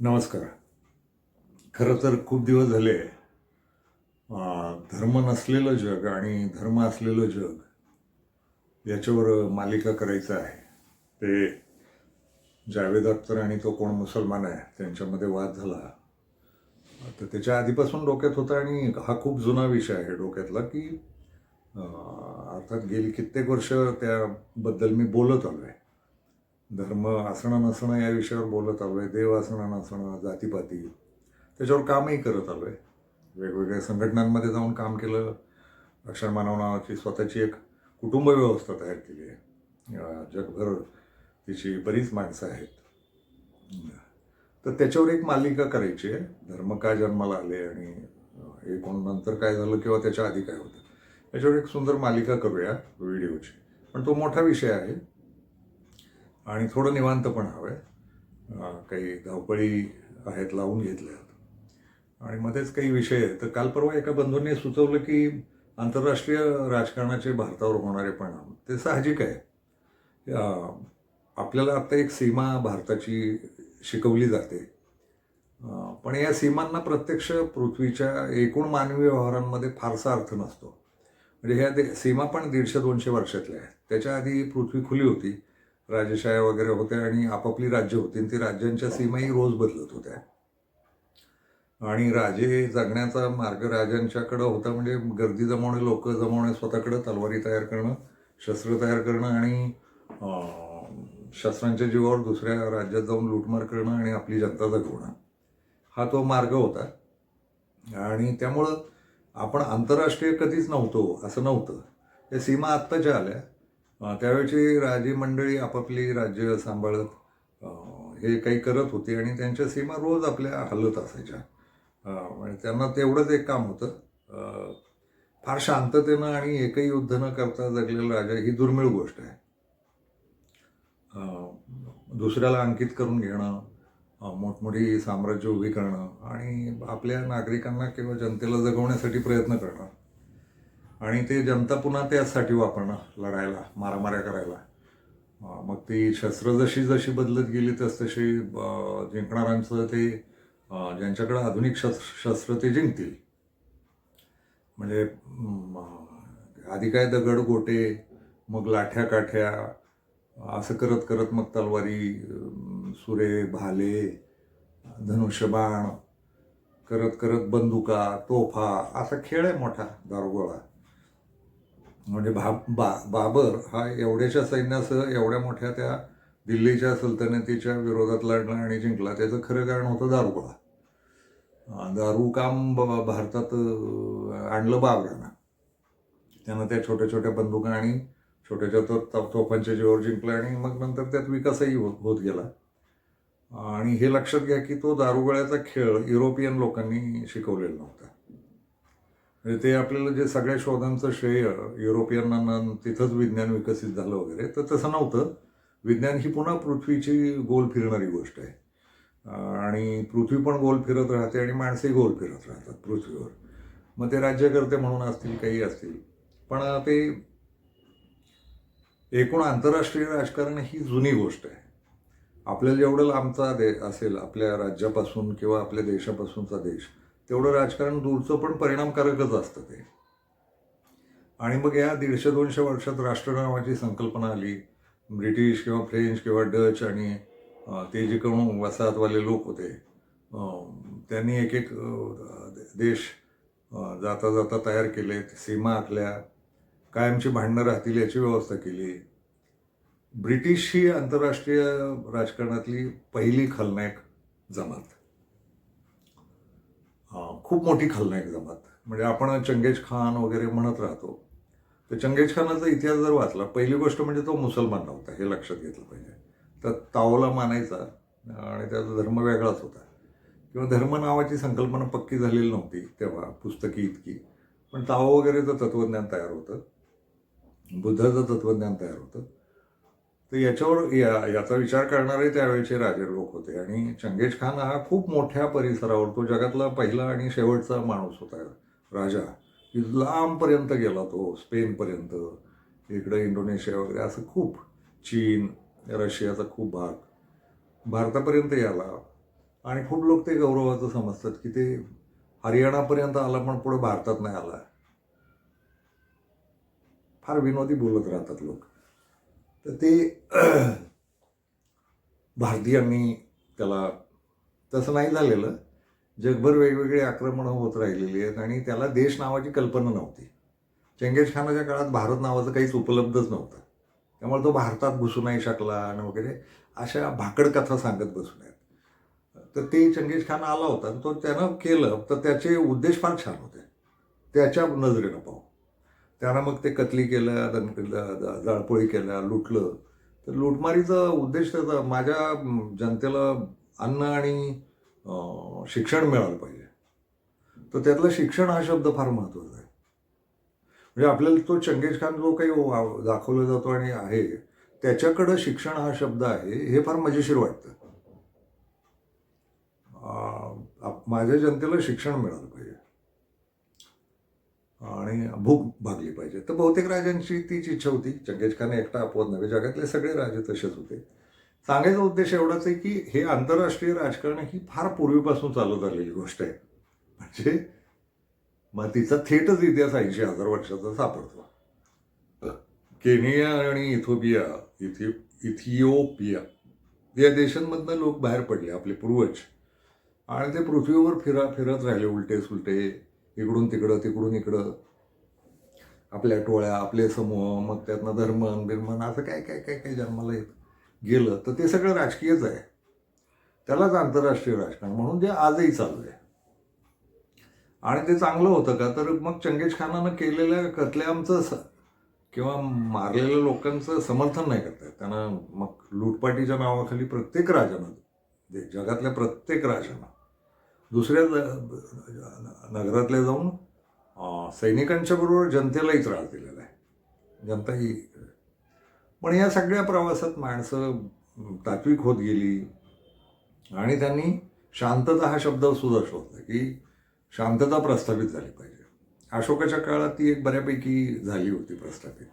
नमस्कार. खरं तर खूप दिवस झाले धर्म नसलेलं जग आणि धर्म असलेलं जग याच्यावर मालिका करायचं आहे. ते जावेद अख्तर आणि तो कोण मुसलमान आहे त्यांच्यामध्ये वाद झाला. तर त्याच्या आधीपासून डोक्यात होता आणि हा खूप जुना विषय आहे डोक्यातला, की अर्थात गेली कित्येक वर्ष त्याबद्दल मी बोलत आलो आहे. धर्म असणं नसणं या विषयावर बोलत आलो आहे. देव असणं नसणं, जातीपाती त्याच्यावर कामही करत आलो आहे. वेगवेगळ्या संघटनांमध्ये जाऊन काम केलं. अक्षर मानव नावाची स्वतःची एक कुटुंब व्यवस्था तयार केली आहे. जगभर तिची बरीच माणसं आहेत. तर त्याच्यावर एक मालिका करायची आहे. धर्म का जन्माला आले आणि एकूण नंतर काय झालं किंवा त्याच्या आधी काय होतं, याच्यावर एक सुंदर मालिका करूया व्हिडिओची. पण तो मोठा विषय आहे आणि थोडं निवांत पण हवं आहे. काही धावपळी आहेत लावून घेतल्यात आणि मध्येच काही विषय आहेत. तर काल परवा एका बंधूंनी सुचवलं की आंतरराष्ट्रीय राजकारणाचे भारतावर होणारे परिणाम ते साहजिक आहे. आपल्याला आत्ता एक सीमा भारताची शिकवली जाते, पण या सीमांना प्रत्यक्ष पृथ्वीच्या एकूण मानवी व्यवहारांमध्ये फारसा अर्थ नसतो. म्हणजे ह्या सीमा पण 150-200 वर्षातल्या आहेत. त्याच्या आधी पृथ्वी खुली होती, राजेशाह्या वगैरे होत्या आणि आपापली राज्य होती आणि ती राज्यांच्या सीमाही रोज बदलत होत्या. आणि राजे जगण्याचा मार्ग राजांच्याकडं होता, म्हणजे गर्दी जमवणे, लोक जमवणे, स्वतःकडं तलवारी तयार करणं, शस्त्र तयार करणं आणि शस्त्रांच्या जीवावर दुसऱ्या राज्यात जाऊन लूटमार करणं आणि आपली जनता जगवणं, हा तो मार्ग होता. आणि त्यामुळं आपण आंतरराष्ट्रीय कधीच नव्हतो असं नव्हतं. या सीमा आत्ताच्या आल्या. त्यावेळची राजे मंडळी आपापली राज्य सांभाळत हे काही करत होती आणि त्यांच्या सीमा रोज आपल्या हलत असायच्या. म्हणजे त्यांना तेवढंच एक काम होतं. फार शांततेनं आणि एकही युद्ध न करता जगलेला राजा ही दुर्मिळ गोष्ट आहे. दुसऱ्याला अंकित करून घेणं, मोठमोठी साम्राज्य उभी करणं आणि आपल्या नागरिकांना किंवा जनतेला जगवण्यासाठी प्रयत्न करणं आणि ते जनता पुन्हा त्यासाठी वापरणं, लढायला, मारामाऱ्या करायला. मग ती शस्त्र जशी जशी बदलत गेली तसतशी जिंकणाऱ्यांचं ते ज्यांच्याकडे आधुनिक शस्त्र ते जिंकतील. म्हणजे आधी काय दगड गोटे, मग लाठ्या काठ्या, असं करत करत मग तलवारी, सुरे, भाले, धनुष्यबाण करत करत बंदुका, तोफा, असा खेळ आहे मोठा दारुगोळा. म्हणजे बाबर हा एवढ्याशा सैन्यासह एवढ्या मोठ्या त्या दिल्लीच्या सल्तनतीच्या विरोधात लढला आणि जिंकला. त्याचं खरं कारण होतं दारुगोळा. दारू काम भारतात आणलं बाबरानं. त्यानं त्या छोट्या छोट्या बंदुका आणि छोट्या तोफांच्या जीवावर जिंकलं आणि मग नंतर त्यात विकासही होत गेला. आणि हे लक्षात घ्या की तो दारुगोळ्याचा खेळ युरोपियन लोकांनी शिकवलेला नव्हता. म्हणजे ते आपल्याला जे सगळ्या शोधांचं श्रेय युरोपियनांना, तिथंच विज्ञान विकसित झालं वगैरे, तर तसं नव्हतं. विज्ञान ही पुन्हा पृथ्वीची गोल फिरणारी गोष्ट आहे आणि पृथ्वी पण गोल फिरत राहते आणि माणसंही गोल फिरत राहतात पृथ्वीवर. मग ते राज्यकर्ते म्हणून असतील, काही असतील, पण ते एकूण आंतरराष्ट्रीय राजकारण ही जुनी गोष्ट आहे. आपल्याला जेवढं लांबचा असेल आपल्या राज्यापासून किंवा आपल्या देशापासूनचा देश, तेवढं राजकारण दूरचं पण परिणामकारकच असतं ते. आणि मग या 150-200 वर्षात राष्ट्र नावाची संकल्पना आली. ब्रिटिश किंवा फ्रेंच किंवा डच आणि ते जे कोण वसाहतवाले लोक होते, त्यांनी एक एक देश जाता जाता तयार केले, सीमा आखल्या, कायमची भांडणं राहतील याची व्यवस्था केली. ब्रिटिश ही आंतरराष्ट्रीय राजकारणातली पहिली खलनायक जमात, खूप मोठी खलनायक जमात. म्हणजे आपण चंगेज खान वगैरे म्हणत राहतो, तर चंगेज खानाचा इतिहास जर वाचला, पहिली गोष्ट म्हणजे तो मुसलमान नव्हता, हे लक्षात घेतलं पाहिजे. तर ताओला मानायचा आणि त्याचा धर्म वेगळाच होता, किंवा धर्म नावाची संकल्पना पक्की झालेली नव्हती तेव्हा पुस्तकी इतकी. पण ताओ वगैरेचं तत्त्वज्ञान तयार होतं, बुद्धाचं तत्त्वज्ञान तयार होतं. तर याच्यावर याचा विचार करणारे त्यावेळेचे राजे लोक होते. आणि चंगेज खान हा खूप मोठ्या परिसरावर, तो जगातला पहिला आणि शेवटचा माणूस होता, राजा. लांबपर्यंत गेला तो, स्पेनपर्यंत, इकडं इंडोनेशिया वगैरे, असं खूप, चीन, रशियाचा खूप भाग, भारतापर्यंत याला. आणि खूप लोक ते गौरवाचं समजतात की ते हरियाणापर्यंत आला पण पुढे भारतात नाही आला. फार विनोदी बोलत राहतात लोक. तर ते भारतीयांनी त्याला, तसं नाही झालेलं. जगभर वेगवेगळी आक्रमणं होत राहिलेली आहेत आणि त्याला देश नावाची कल्पना नव्हती. चंगेज खानाच्या काळात भारत नावाचं काहीच उपलब्धच नव्हतं. त्यामुळे तो भारतात घुसू नाही शकला आणि वगैरे अशा भाकड कथा सांगत बसू नयेत. तर ते चंगेज खान आला होता आणि तो त्यानं केलं, तर त्याचे उद्देश फार छान होते त्याच्या नजरेनं पाहू. त्यानं मग ते कत्ली केलं, जाळपोळी केल्या, लुटलं. तर लुटमारीचा उद्देश त्याचा माझ्या जनतेला अन्न आणि शिक्षण मिळालं पाहिजे. तर त्यातलं शिक्षण हा शब्द फार महत्त्वाचा आहे. म्हणजे आपल्याला तो चंगेज खान जो काही दाखवला जातो आणि आहे त्याच्याकडं शिक्षण हा शब्द आहे, हे फार मजेशीर वाटतं. माझ्या जनतेला शिक्षण मिळालं पाहिजे आणि भूक भागली पाहिजे. तर बहुतेक राजांची तीच इच्छा होती. चंगेज खान एकटा अपवाद नव्हे, जगातले सगळे राजे तसेच होते. सांगायचा उद्देश एवढाच आहे की हे आंतरराष्ट्रीय राजकारण ही फार पूर्वीपासून चालत आलेली गोष्ट आहे. म्हणजे मग तिचा थेटच इतिहास 80,000 वर्षाचा सापडतो. केनिया आणि इथिओपिया या देशांमधनं लोक बाहेर पडले, आपले पूर्वज, आणि ते पृथ्वीवर फिरत राहिले उलटे सुलटे, इकडून तिकडं तिकडून इकडं, आपल्या टोळ्या, आपले समूह, मग त्यातनं धर्मन बिर्मन असं काय काय काय काय जन्माला येत गेलं. तर ते सगळं राजकीयच आहे. त्यालाच आंतरराष्ट्रीय राजकारण म्हणून जे आजही चालू आहे. आणि ते चांगलं होतं का, तर मग चंगेज खानानं केलेल्या कत्लेआमचं किंवा मारलेल्या लोकांचं समर्थन नाही करता येत. त्यानं मग लूटपाटीच्या नावाखाली प्रत्येक राजानं, जगातल्या प्रत्येक राजानं दुसऱ्या नगरातल्या जाऊन सैनिकांच्या बरोबर जनतेलाही त्रास दिलेला आहे. जनताही. पण या सगळ्या प्रवासात माणसं तात्विक होत गेली आणि त्यांनी शांतता हा शब्द सुद्धा शोधला की शांतता प्रस्थापित झाली पाहिजे. अशोकाच्या काळात ती एक बऱ्यापैकी झाली होती प्रस्थापित,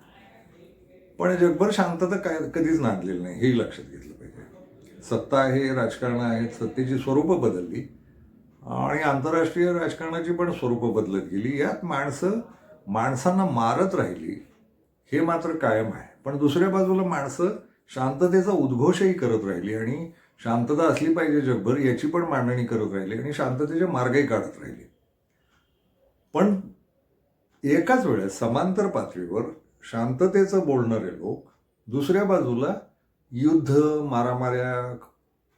पण जगभर शांतता काय कधीच नांदलेली नाही, हेही लक्षात घेतलं पाहिजे. सत्ता आहे, राजकारण आहेत, सत्तेची स्वरूपं बदलली आणि आंतरराष्ट्रीय राजकारणाची पण स्वरूपं बदलत गेली. यात माणसांना मारत राहिली हे मात्र कायम आहे. पण दुसऱ्या बाजूला माणसं शांततेचा उद्घोषही करत राहिली आणि शांतता असली पाहिजे जगभर याची पण मांडणी करत राहिली आणि शांततेचे मार्गही काढत राहिली. पण एकाच वेळेस समांतर पातळीवर शांततेचं बोलणारे लोक दुसऱ्या बाजूला युद्ध, मारामाऱ्या,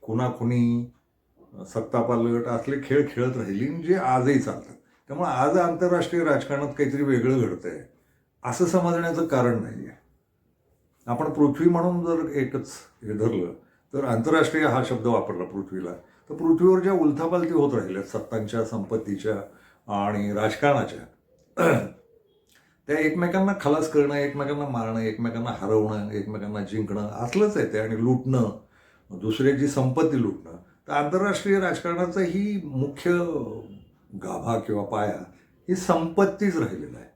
खुनाखुनी, सत्तापालट असले खेळ खेळत राहिली, जे आजही चालतात. त्यामुळे आज आंतरराष्ट्रीय राजकारणात काहीतरी वेगळं घडतंय असं समजण्याचं कारण नाही आहे. आपण पृथ्वी म्हणून जर एकच हे धरलं तर आंतरराष्ट्रीय हा शब्द वापरला पृथ्वीला, तर पृथ्वीवर ज्या उलथापालथी होत राहिल्या सत्तांच्या, संपत्तीच्या आणि राजकारणाच्या, त्या एकमेकांना खलास करणं, एकमेकांना मारणं, एकमेकांना हरवणं, एकमेकांना जिंकणं असलंच आहे ते. आणि लुटणं, दुसऱ्याची संपत्ती लुटणं. तर आंतरराष्ट्रीय राजकारणाचा ही मुख्य गाभा किंवा पाया ही संपत्तीच राहिलेला आहे.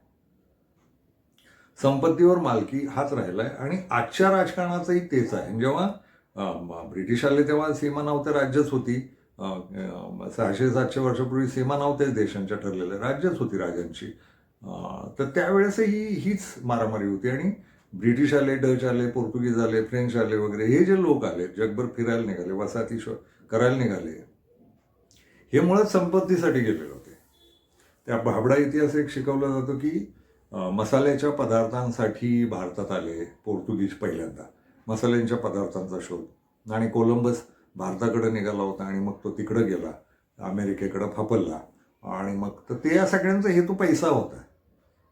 संपत्तीवर मालकी हाच राहिला आहे आणि आजच्या राजकारणाचंही तेच आहे. जेव्हा ब्रिटिश आले तेव्हा सीमा नव्हत्या, राज्यच होती. 600-700 वर्षापूर्वी सीमा नव्हत्याच देशांच्या ठरलेल्या, राज्यच होती राजांची. तर त्यावेळेसही हीच मारामारी होती आणि ब्रिटिश आले, डच आले, पोर्तुगीज आले, फ्रेंच आले वगैरे, हे जे लोक आले जगभर फिरायला निघाले, वसाहती करायला निघाले, हे मुळात संपत्तीसाठी गेलेले होते. त्या भाबडा इतिहास एक शिकवला जातो की मसाल्याच्या पदार्थांसाठी भारतात आले पोर्तुगीज पहिल्यांदा, मसाल्यांच्या पदार्थांचा शोध, आणि कोलंबस भारताकडे निघाला होता आणि मग तो तिकडं गेला, अमेरिकेकडं फापलला, आणि मग तर ते या सगळ्यांचा हेतू पैसा होता.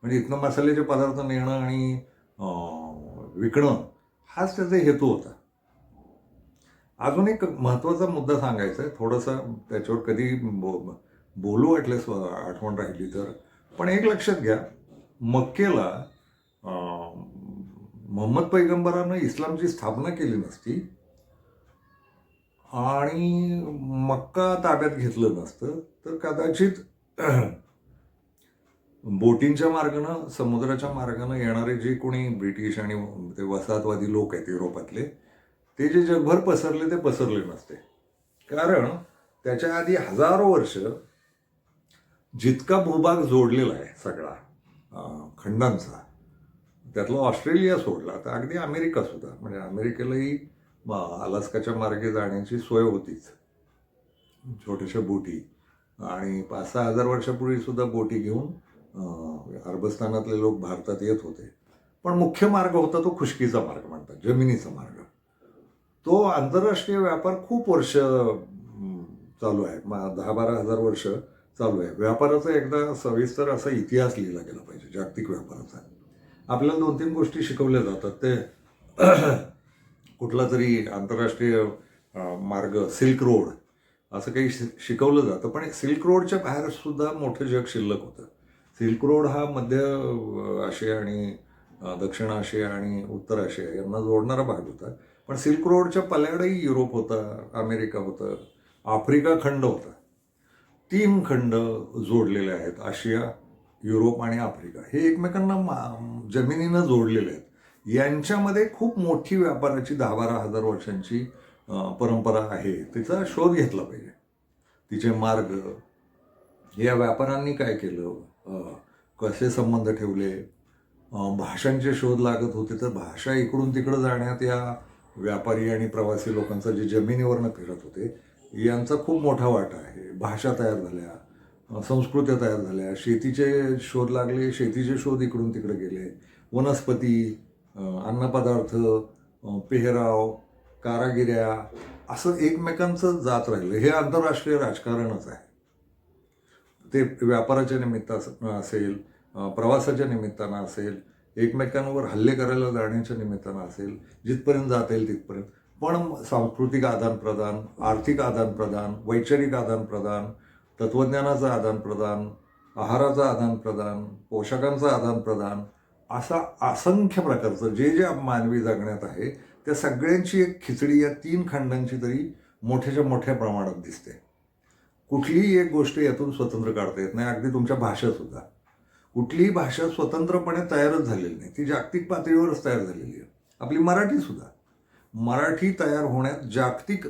म्हणजे इथनं मसाल्याचे पदार्थ नेणं आणि विकणं हाच त्याचा हेतू होता. अजून एक महत्त्वाचा मुद्दा सांगायचा आहे, थोडंसं त्याच्यावर कधी बोलू वाटल्यास आठवण राहिली तर. पण एक लक्षात घ्या, मक्केला मोहम्मद पैगंबरानं इस्लामची स्थापना केली नसती आणि मक्का ताब्यात घेतलं नसतं तर कदाचित बोटींच्या मार्गानं, समुद्राच्या मार्गानं येणारे जे कोणी ब्रिटिश आणि ते वसाहतवादी लोक आहेत युरोपातले, ते जे जगभर पसरले ते पसरले नसते. कारण त्याच्या आधी हजारो वर्ष जितका भूभाग जोडलेला आहे सगळा खंडांचा, त्यातला ऑस्ट्रेलिया सोडला तर अगदी अमेरिका सुद्धा, म्हणजे अमेरिकेलाही अलास्काच्या मार्गे जाण्याची सोय होतीच छोट्याशा बोटी, आणि 5-6 हजार वर्षापूर्वी सुद्धा बोटी घेऊन अरबस्थानातले लोक भारतात येत होते. पण मुख्य मार्ग होता तो खुष्कीचा मार्ग म्हणतात, जमिनीचा मार्ग. तो आंतरराष्ट्रीय व्यापार खूप वर्ष चालू आहे, 10-12 हजार वर्ष चालू आहे. व्यापाराचा एकदा सविस्तर असा इतिहास लिहिला गेला पाहिजे, जागतिक व्यापाराचा. आपल्याला 2-3 गोष्टी शिकवल्या जातात. ते कुठला तरी आंतरराष्ट्रीय मार्ग, सिल्क रोड असं काही शिकवलं जातं, पण सिल्क रोडच्या बाहेर सुद्धा मोठं जग शिल्लक होतं. सिल्क रोड हा मध्य आशिया आणि दक्षिण आशिया आणि उत्तर आशिया यांना जोडणारा भाग होता. पण सिल्क रोडच्या पल्याडही युरोप होता, अमेरिका होतं, आफ्रिका खंड होता. 3 खंड जोडलेले आहेत, आशिया, युरोप आणि आफ्रिका. हे एकमेकांना जमिनीनं जोडलेले आहेत. यांच्यामध्ये खूप मोठी व्यापाराची 10-12 हजार वर्षांची परंपरा आहे. तिचा शोध घेतला पाहिजे, तिचे मार्ग, या व्यापाऱ्यांनी काय केलं, कसे संबंध ठेवले, भाषांचे शोध लागत होते तर भाषा इकडून तिकडं जाण्यात या व्यापारी आणि प्रवासी लोकांचा जे जमिनीवरनं फिरत होते यांचा खूप मोठा वाटा आहे. भाषा तयार झाल्या, संस्कृत्या तयार झाल्या, शेतीचे शोध लागले, शेतीचे शोध इकडून तिकडे गेले, वनस्पती, अन्नपदार्थ, पेहराव, कारागिऱ्या, असं एकमेकांचं जात राहिलं. हे आंतरराष्ट्रीय राजकारणच आहे. ते व्यापाराच्या निमित्तानं असेल, प्रवासाच्या निमित्तानं असेल, एकमेकांवर हल्ले करायला जाण्याच्या निमित्तानं असेल, जिथपर्यंत जाता येईल तिथपर्यंत. पण सांस्कृतिक आदानप्रदान, आर्थिक आदानप्रदान, वैचारिक आदानप्रदान, तत्त्वज्ञानाचं आदानप्रदान, आहाराचं आदानप्रदान, पोशाखांचं आदानप्रदान, असा असंख्य प्रकारचं जे जे मानवी जगण्यात आहे त्या सगळ्यांची एक खिचडी या 3 खंडांची तरी मोठ्याच्या मोठ्या प्रमाणात दिसते. कुठलीही एक गोष्ट यातून स्वतंत्र काढता येत नाही. अगदी तुमच्या भाषासुद्धा, कुठलीही भाषा स्वतंत्रपणे तयारच झालेली नाही, ती जागतिक पातळीवरच तयार झालेली आहे. आपली मराठीसुद्धा, मराठी तयार होण्यात जागतिक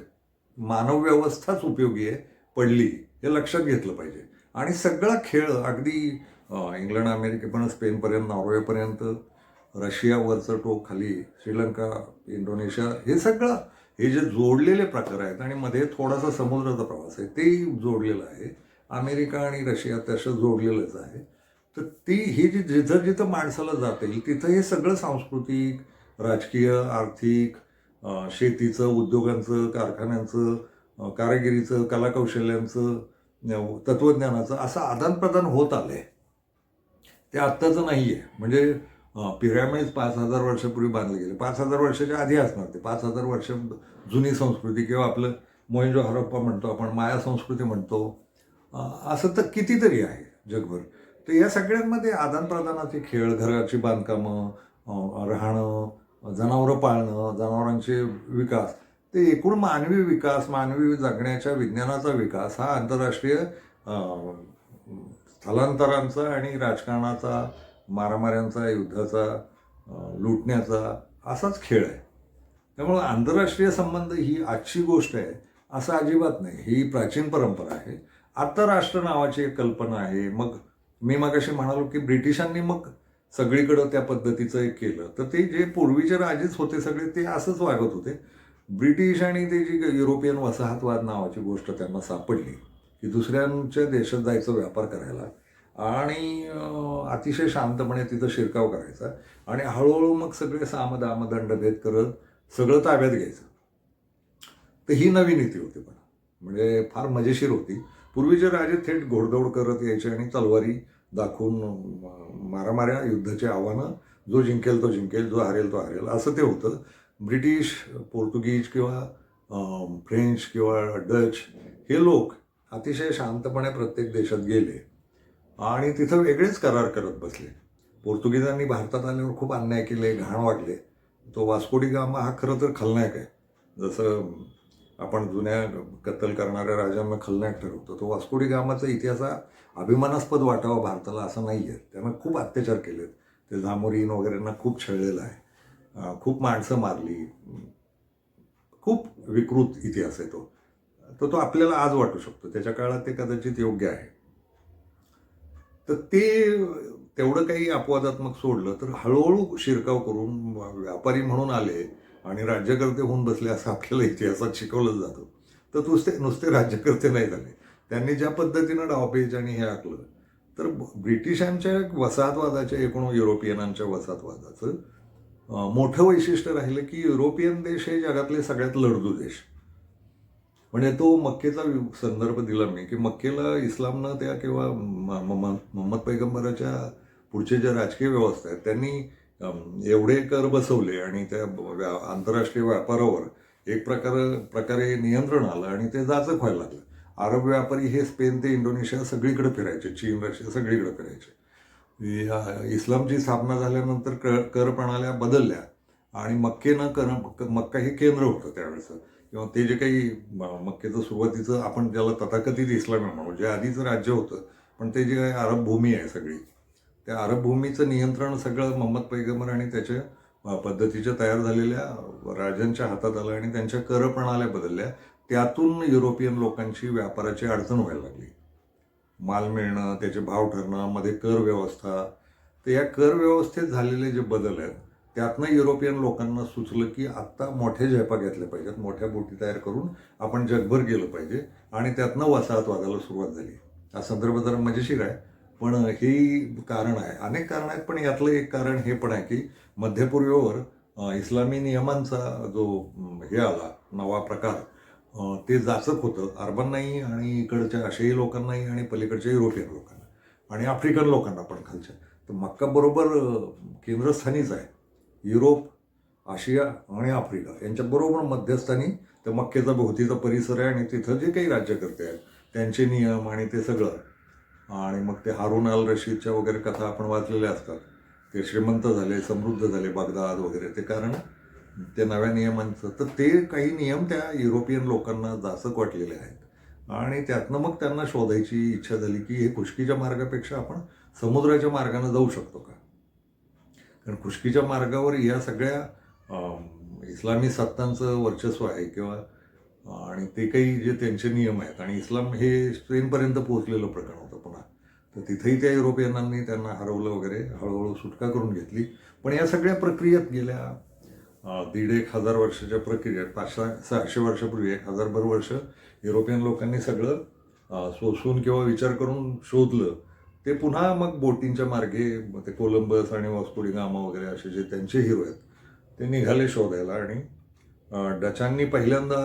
मानवव्यवस्थाच उपयोगी आहे पडली, हे लक्षात घेतलं पाहिजे. आणि सगळा खेळ अगदी इंग्लंड, अमेरिकेपर्यंत, स्पेनपर्यंत, नॉर्वेपर्यंत, रशियावरचं टोक खाली, श्रीलंका, इंडोनेशिया, हे सगळं, हे जे जोडलेले प्रकार आहेत आणि मध्ये थोडासा समुद्राचा प्रवास आहे तेही जोडलेलं आहे. अमेरिका आणि रशिया तसं जोडलेलंच आहे. तर ही जी जिथं जिथं माणसाला जाता येईल तिथं हे सगळं सांस्कृतिक, राजकीय, आर्थिक, शेतीचं, उद्योगांचं, कारखान्यांचं, कारागिरीचं, कलाकौशल्यांचं, तत्त्वज्ञानाचं असं आदानप्रदान होत आलं आहे. ते आत्ताचं नाही आहे. म्हणजे पिरॅमिड्स 5,000 वर्षापूर्वी बांधले गेले, 5,000 वर्षाच्या आधी असणार ते, 5,000 वर्ष जुनी संस्कृती, किंवा आपलं मोहेंजो हरप्पा म्हणतो आपण, माया संस्कृती म्हणतो, असं तर कितीतरी आहे जगभर. तर या सगळ्यांमध्ये आदानप्रदानाचे खेळ, घराची बांधकामं, राहणं, जनावरं पाळणं, जनावरांचे विकास, ते एकूण मानवी विकास, मानवी जगण्याच्या विज्ञानाचा विकास हा आंतरराष्ट्रीय स्थलांतरांचा आणि राजकारणाचा, मारामाऱ्यांचा, युद्धाचा, लुटण्याचा असाच खेळ आहे. त्यामुळं आंतरराष्ट्रीय संबंध ही आजची गोष्ट आहे असं अजिबात नाही. ही प्राचीन परंपरा आहे. आंतरराष्ट्र नावाची एक कल्पना आहे. मग मी मगाशी म्हणालो की ब्रिटिशांनी मग सगळीकडं त्या पद्धतीचं एक केलं. तर ते जे पूर्वीचे राजेच होते सगळे ते असंच वागत होते. ब्रिटिश आणि ते जी युरोपियन वसाहतवाद नावाची गोष्ट त्यांना सापडली की दुसऱ्यांच्या देशात जायचं व्यापार करायला आणि अतिशय शांतपणे तिथं शिरकाव करायचा आणि हळूहळू मग सगळे साम दाम दंडभेद करत सगळं ताब्यात घ्यायचं. तर ही नवी नीती होती, पण म्हणजे फार मजेशीर होती. पूर्वीचे राजे थेट घोडदौड करत यायचे आणि तलवारी दाखवून मारामाऱ्या, युद्धाची आव्हानं, जो जिंकेल तो जिंकेल, जो हारेल तो हारेल, असं ते होतं. ब्रिटिश, पोर्तुगीज किंवा फ्रेंच किंवा डच हे लोक अतिशय शांतपणे प्रत्येक देशात गेले आणि तिथं वेगळेच करार करत बसले. पोर्तुगीजांनी भारतात आल्यावर खूप अन्याय केले, घाण वागले. तो वास्को डी गामा हा खरं तर खलनायक आहे. जसं आपण जुन्या कत्तल करणाऱ्या राजांना खलनायक ठरवतो, तो वास्को डी गामाचा इतिहास अभिमानास्पद वाटावा भारताला असं नाही आहे. त्यानं खूप अत्याचार केलेत. ते झामोरीन वगैरेंना खूप छळलेलं आहे, खूप माणसं मारली, खूप विकृत इतिहास आहे तो. तर तो आपल्याला आज वाटू शकतो, त्याच्या काळात ते कदाचित योग्य आहे. तर ते तेवढं काही अपवादात्मक सोडलं तर हळूहळू शिरकाव करून व्यापारी म्हणून आले आणि राज्यकर्ते होऊन बसले असं आपल्याला इतिहासात शिकवलं जातं. तर नुसते राज्यकर्ते नाही झाले. त्यांनी ज्या पद्धतीनं डावपेच आणि हे आखलं, तर ब्रिटिशांच्या वसाहतवादाच्या एकूण युरोपियनांच्या वसाहतवादाचं मोठं वैशिष्ट्य राहिलं की युरोपियन देश हे जगातले सगळ्यात लढदू देश. म्हणजे तो मक्केचा संदर्भ दिला मी की मक्केला इस्लामनं त्या किंवा मोहम्मद पैगंबराच्या पुढचे जे राजकीय व्यवस्था आहेत त्यांनी एवढे कर बसवले आणि त्या आंतरराष्ट्रीय व्यापारावर एक प्रकारे नियंत्रण आलं आणि ते जाचक व्हायला लागलं. अरब व्यापारी हे स्पेन ते इंडोनेशिया सगळीकडे फिरायचे, चीन रशिया सगळीकडे फिरायचे. इस्लामची स्थापना झाल्यानंतर कर प्रणाल्या बदलल्या आणि मक्का हे केंद्र होतं त्यावेळेचं, किंवा ते जे काही मक्केचं सुरुवातीचं आपण ज्याला तथाकथित इस्लामी म्हणू, जे आधीचं राज्य होतं, पण ते जे काही अरब भूमी आहे सगळी, त्या अरब भूमीचं नियंत्रण सगळं मोहम्मद पैगंबर आणि त्याच्या पद्धतीच्या तयार झालेल्या राजांच्या हातात आलं आणि त्यांच्या कर प्रणाल्या बदलल्या. त्यातून युरोपियन लोकांची व्यापाराची अडचण व्हायला लागली. माल मिळणं, त्याचे भाव ठरणं, मध्ये कर व्यवस्था. तर या कर व्यवस्थेत झालेले जे बदल आहेत त्यातनं युरोपियन लोकांना सुचलं की आत्ता मोठ्या झेपा घेतल्या पाहिजेत, मोठ्या बोटी तयार करून आपण जगभर गेलं पाहिजे आणि त्यातनं वसाहतवादाला सुरुवात झाली. हा संदर्भ जरा मजेशीर आहे, पण हे कारण आहे. अनेक कारण आहेत, पण यातलं एक कारण हे पण आहे की मध्यपूर्वेवर इस्लामी नियमांचा जो हे आला नवा प्रकार, ते जाचक होतं अरबांनाही आणि इकडच्या आशियाई लोकांनाही आणि पलीकडच्या युरोपियन लोकांना आणि आफ्रिकन लोकांना पण खालच्या. तर मक्का बरोबर केंद्रस्थानीच आहे. युरोप, आशिया आणि आफ्रिका यांच्याबरोबर मध्यस्थानी तर मक्केचा भोवतीचा परिसर आहे आणि तिथं जे काही राज्यकर्ते आहेत त्यांचे नियम आणि ते सगळं. आणि मग ते हारून अल रशीदच्या वगैरे कथा आपण वाचलेल्या असतात. ते श्रीमंत झाले, समृद्ध झाले, बगदाद वगैरे, ते कारण ते नव्या नियमांचं. तर ते काही नियम त्या युरोपियन लोकांना जाचक वाटलेले आहेत आणि त्यातनं मग त्यांना शोधायची इच्छा झाली की हे खुष्कीच्या मार्गापेक्षा आपण समुद्राच्या मार्गाने जाऊ शकतो का. कारण खुष्कीच्या मार्गावर या सगळ्या इस्लामी सत्तांचं वर्चस्व आहे किंवा आणि ते काही जे त्यांचे नियम आहेत आणि इस्लाम हे स्पेनपर्यंत पोहोचलेलं प्रकरण होतं पुन्हा. तर तिथेही त्या युरोपियनांनी त्यांना हरवलं वगैरे, हळूहळू सुटका करून घेतली. पण या सगळ्या प्रक्रियेत गेल्या 1,500 वर्षाच्या प्रक्रियेत 500-600 वर्षापूर्वी 1000 वर्ष युरोपियन लोकांनी सगळं सोसून किंवा विचार करून शोधलं. ते पुन्हा मग बोटींच्या मार्गे ते कोलंबस आणि वास्को डी गामा वगैरे असे जे त्यांचे हिरो आहेत ते निघाले शोधायला. आणि डचांनी पहिल्यांदा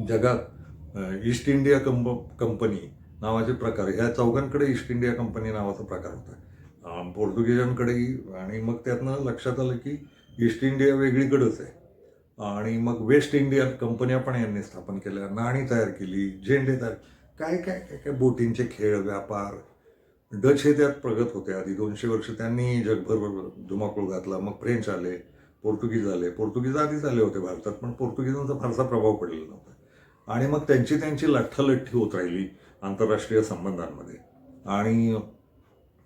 जगात ईस्ट इंडिया कंपनी नावाचे प्रकार, ह्या चौघांकडे ईस्ट इंडिया कंपनी नावाचा प्रकार होता, पोर्तुगीजांकडेही. आणि मग त्यातनं लक्षात आलं की ईस्ट इंडिया वेगळीकडेच आहे. आणि मग वेस्ट इंडिया कंपन्या पण यांनी स्थापन केल्या, नाणी तयार केली, झेंडे तयार, काय काय काय काय बोटींचे खेळ, व्यापार. डच हे त्यात प्रगत होते. आधी 200 वर्ष त्यांनी जगभर धुमाकूळ घातला. मग फ्रेंच आले, पोर्तुगीज आले. पोर्तुगीज आधीच आले होते भारतात, पण पोर्तुगीजांचा फारसा प्रभाव पडलेला नव्हता. आणि मग त्यांची लठ्ठालठ्ठी होत राहिली आंतरराष्ट्रीय संबंधांमध्ये. आणि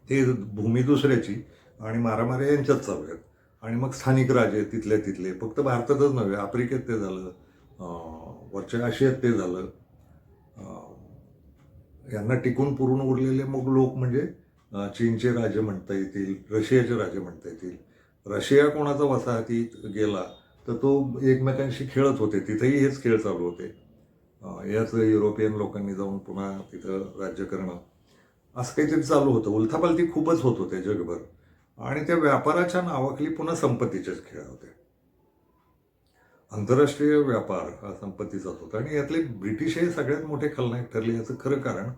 ते भूमी दुसऱ्याची आणि मारामाऱ्या यांच्यात चालू आहेत. आणि मग स्थानिक राजे तिथले फक्त भारतातच नव्हे, आफ्रिकेत ते झालं, वरच्या आशियात ते झालं. यांना टिकून पुरून उरलेले मग लोक म्हणजे चीनचे राजे म्हणता येतील, रशियाचे राजे म्हणता येतील. रशिया कोणाचा वसाहतीत गेला तर तो एकमेकांशी खेळत होते, तिथेही हेच खेळ चालू होते. याच युरोपियन लोकांनी जाऊन पुन्हा तिथं राज्य करणं असं काहीतरी चालू होतं. उलथापालथी खूपच होत होते जगभर. आणि त्या व्यापाराच्या नावाखाली पुन्हा संपत्तीचेच खेळ होते. आंतरराष्ट्रीय व्यापार हा संपत्तीचाच होता. आणि यातले ब्रिटिश हे सगळ्यात मोठे खलनायक ठरले. याचं खरं कारण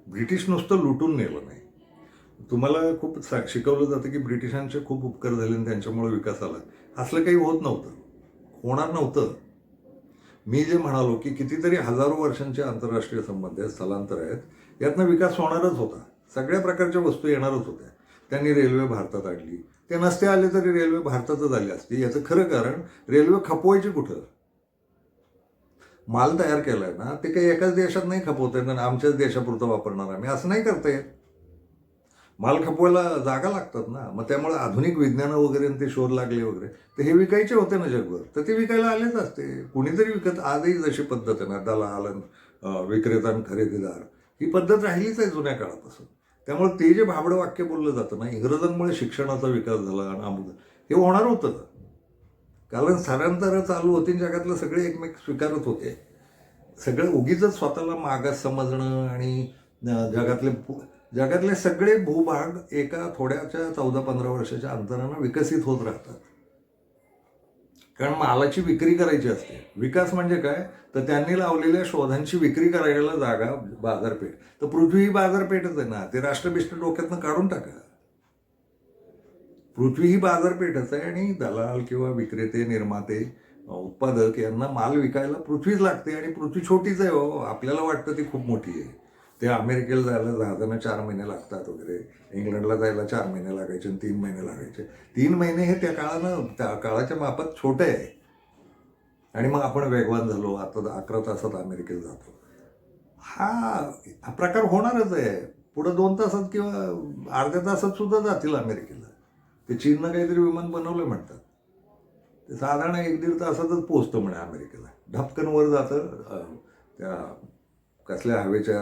ब्रिटिश नुसतं लुटून नेलं नाही. तुम्हाला खूप शिकवलं जातं की ब्रिटिशांचे खूप उपकार झाले आणि त्यांच्यामुळे विकास आला. असलं काही होत नव्हतं, होणार नव्हतं. मी जे म्हणालो की कितीतरी हजारो वर्षांचे आंतरराष्ट्रीय संबंध आहेत, स्थलांतर आहेत, यातनं विकास होणारच होता. सगळ्या प्रकारच्या वस्तू येणारच होत्या. त्यांनी रेल्वे भारतात आणली. ते नसते आले तरी रेल्वे भारतातच आली असती. याचं खरं कारण रेल्वे खपवायची कुठं. माल तयार केलाय ना, ते काही एकाच देशात नाही खपवता येत, आमच्याच देशापुरतं वापरणार आम्ही असं नाही करता येत. माल खपवायला जागा लागतात ना, मग त्यामुळे आधुनिक विज्ञानं वगैरे आणि ते शोध लागले वगैरे, तर हे विकायचे होते ना जगभर, तर ते विकायला आलेच असते. कुणीतरी विकत, आजही जशी पद्धत आहे ना, दलाल विक्रेता आणि खरेदीदार, ही पद्धत राहिलीच आहे जुन्या काळापासून. त्यामुळे ते जे भाबडं वाक्य बोललं जातं ना, इंग्रजांमुळे शिक्षणाचा विकास झाला आणि अमुक, हे होणार होतं. कारण स्थलांतरं चालू होती, जगातले सगळे एकमेक स्वीकारत होते. सगळं उगीच स्वतःला मागास समजणं आणि जगातले सगळे भूभाग एका थोड्याच्या 14-15 वर्षाच्या अंतरानं विकसित होत राहतात. कारण मालाची विक्री करायची असते. विकास म्हणजे काय, तर त्यांनी लावलेल्या शोधांची विक्री करायला जागा, बाजारपेठ. तर पृथ्वी ही बाजारपेठच आहे ना, ते राष्ट्रबिष्ट डोक्यातनं काढून टाका. पृथ्वी ही बाजारपेठच आहे आणि दलाल किंवा विक्रेते, निर्माते, उत्पादक यांना माल विकायला पृथ्वीच लागते. आणि पृथ्वी छोटीच आहे हो, आपल्याला वाटतं ती खूप मोठी आहे. ते अमेरिकेला जायला जहाजांना 4 महिने लागतात वगैरे, इंग्लंडला जायला 4 महिने लागायचे आणि 3 महिने लागायचे. 3 महिने हे त्या काळाच्या मापात छोटं आहे. आणि मग आपण वेगवान झालो, आता 11 तासात अमेरिकेला जातो. हा प्रकार होणारच आहे. पुढं 2 तासात किंवा अर्ध्या तासात सुद्धा जातील अमेरिकेला. ते चीननं काहीतरी विमान बनवलं म्हणतात, ते साधारण 1-1.5 तासातच पोहोचतं म्हणे अमेरिकेला. ढपकन वर जातं, त्या कसल्या हवेच्या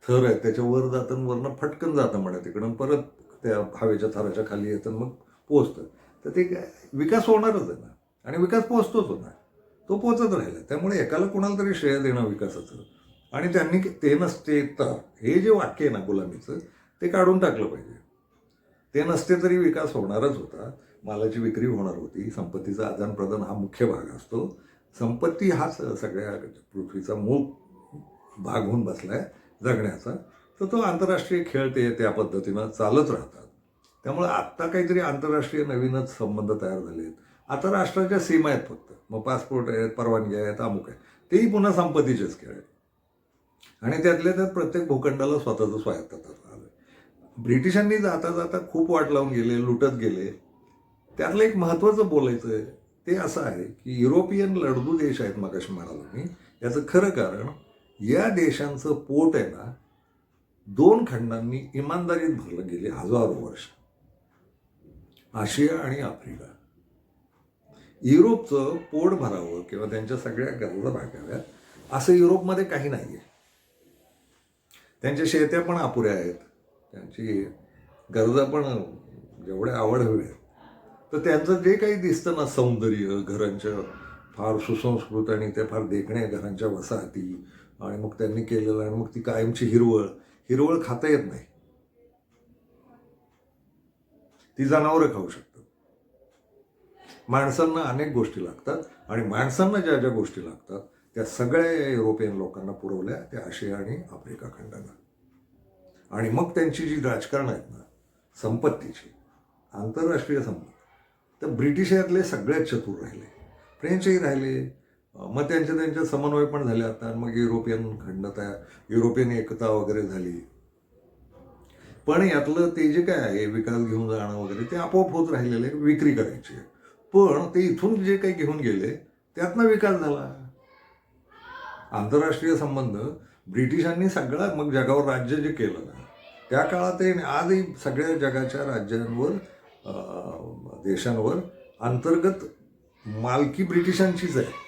थर आहेत त्याच्यावर जातं, वरनं फटकन जातं म्हणे तिकडून, परत त्या हवेच्या थराच्या खाली येतं, मग पोचतं. तर ते विकास होणारच आहे ना, आणि विकास पोचतोच होणार, तो पोचत राहिला. त्यामुळे एकाला कोणाला तरी श्रेय देणं विकासाचं, आणि त्यांनी ते नसते तर, हे जे वाक्य आहे ना गुलामीचं, ते काढून टाकलं पाहिजे. ते नसते तरी विकास होणारच होता, मालाची विक्री होणार होती, संपत्तीचा आदान प्रदान हा मुख्य भाग असतो. संपत्ती हाच सगळ्या पृथ्वीचा मूळ भाग होऊन बसलाय जगण्याचा. तर तो आंतरराष्ट्रीय खेळ ते त्या पद्धतीनं चालत राहतात. त्यामुळे आत्ता काहीतरी आंतरराष्ट्रीय नवीनच संबंध तयार झाले आहेत. आता राष्ट्राच्या सीमा आहेत फक्त, मग पासपोर्ट आहेत, परवानगी आहेत, अमुक आहे, तेही पुन्हा संपत्तीचेच खेळ आहेत. आणि त्यातल्या त्यात प्रत्येक भूखंडाला स्वतःचं स्वायत्तता आलं. ब्रिटिशांनी जाता जाता खूप वाट लावून गेले, लुटत गेले. त्यातलं एक महत्त्वाचं बोलायचं आहे ते असं आहे की युरोपियन लढदू देश आहेत, मगाशी म्हणालो मी, याचं खरं कारण या देशांचं पोट आहे ना, 2 खंडांनी इमानदारीत भरलं गेले हजारो वर्ष, आशिया आणि आफ्रिका. युरोपचं पोट भरावं किंवा त्यांच्या सगळ्या गरजा भागाव्यात असं युरोपमध्ये काही नाही आहे. त्यांच्या शेत्या पण अपुऱ्या आहेत, त्यांची गरजा पण जेवढ्या आवड हवे आहेत. तर त्यांचं जे काही दिसतं ना सौंदर्य, घरांच्या फार सुसंस्कृत आणि त्या फार देखण्या घरांच्या वसाहती, आणि मग त्यांनी केलेलं, आणि मग ती कायमची हिरवळ खाता येत नाही, ती जनावरं खाऊ शकतात. माणसांना अनेक गोष्टी लागतात, आणि माणसांना ज्या ज्या गोष्टी लागतात त्या सगळ्या युरोपियन लोकांना पुरवल्या त्या आशिया आणि आफ्रिका खंडांना. आणि मग त्यांची जी राजकारण आहेत ना संपत्तीची, आंतरराष्ट्रीय संपत्ती, तर ब्रिटिश यातले सगळ्यात चतुर राहिले, फ्रेंचही राहिले, मग त्यांच्या समन्वय पण झाले आता. मग युरोपियन खंड युरोपियन एकता वगैरे झाली. पण यातलं ते जे काय आहे विकास घेऊन जाणं वगैरे ते आपोआप होत राहिलेले, विक्री करायची. पण ते इथून जे काही घेऊन गेले त्यातनं विकास झाला. आंतरराष्ट्रीय संबंध ब्रिटिशांनी सगळं मग जगावर राज्य जे केलं ना त्या काळात, आजही सगळ्या जगाच्या राज्यांवर, देशांवर अंतर्गत मालकी ब्रिटिशांचीच आहे.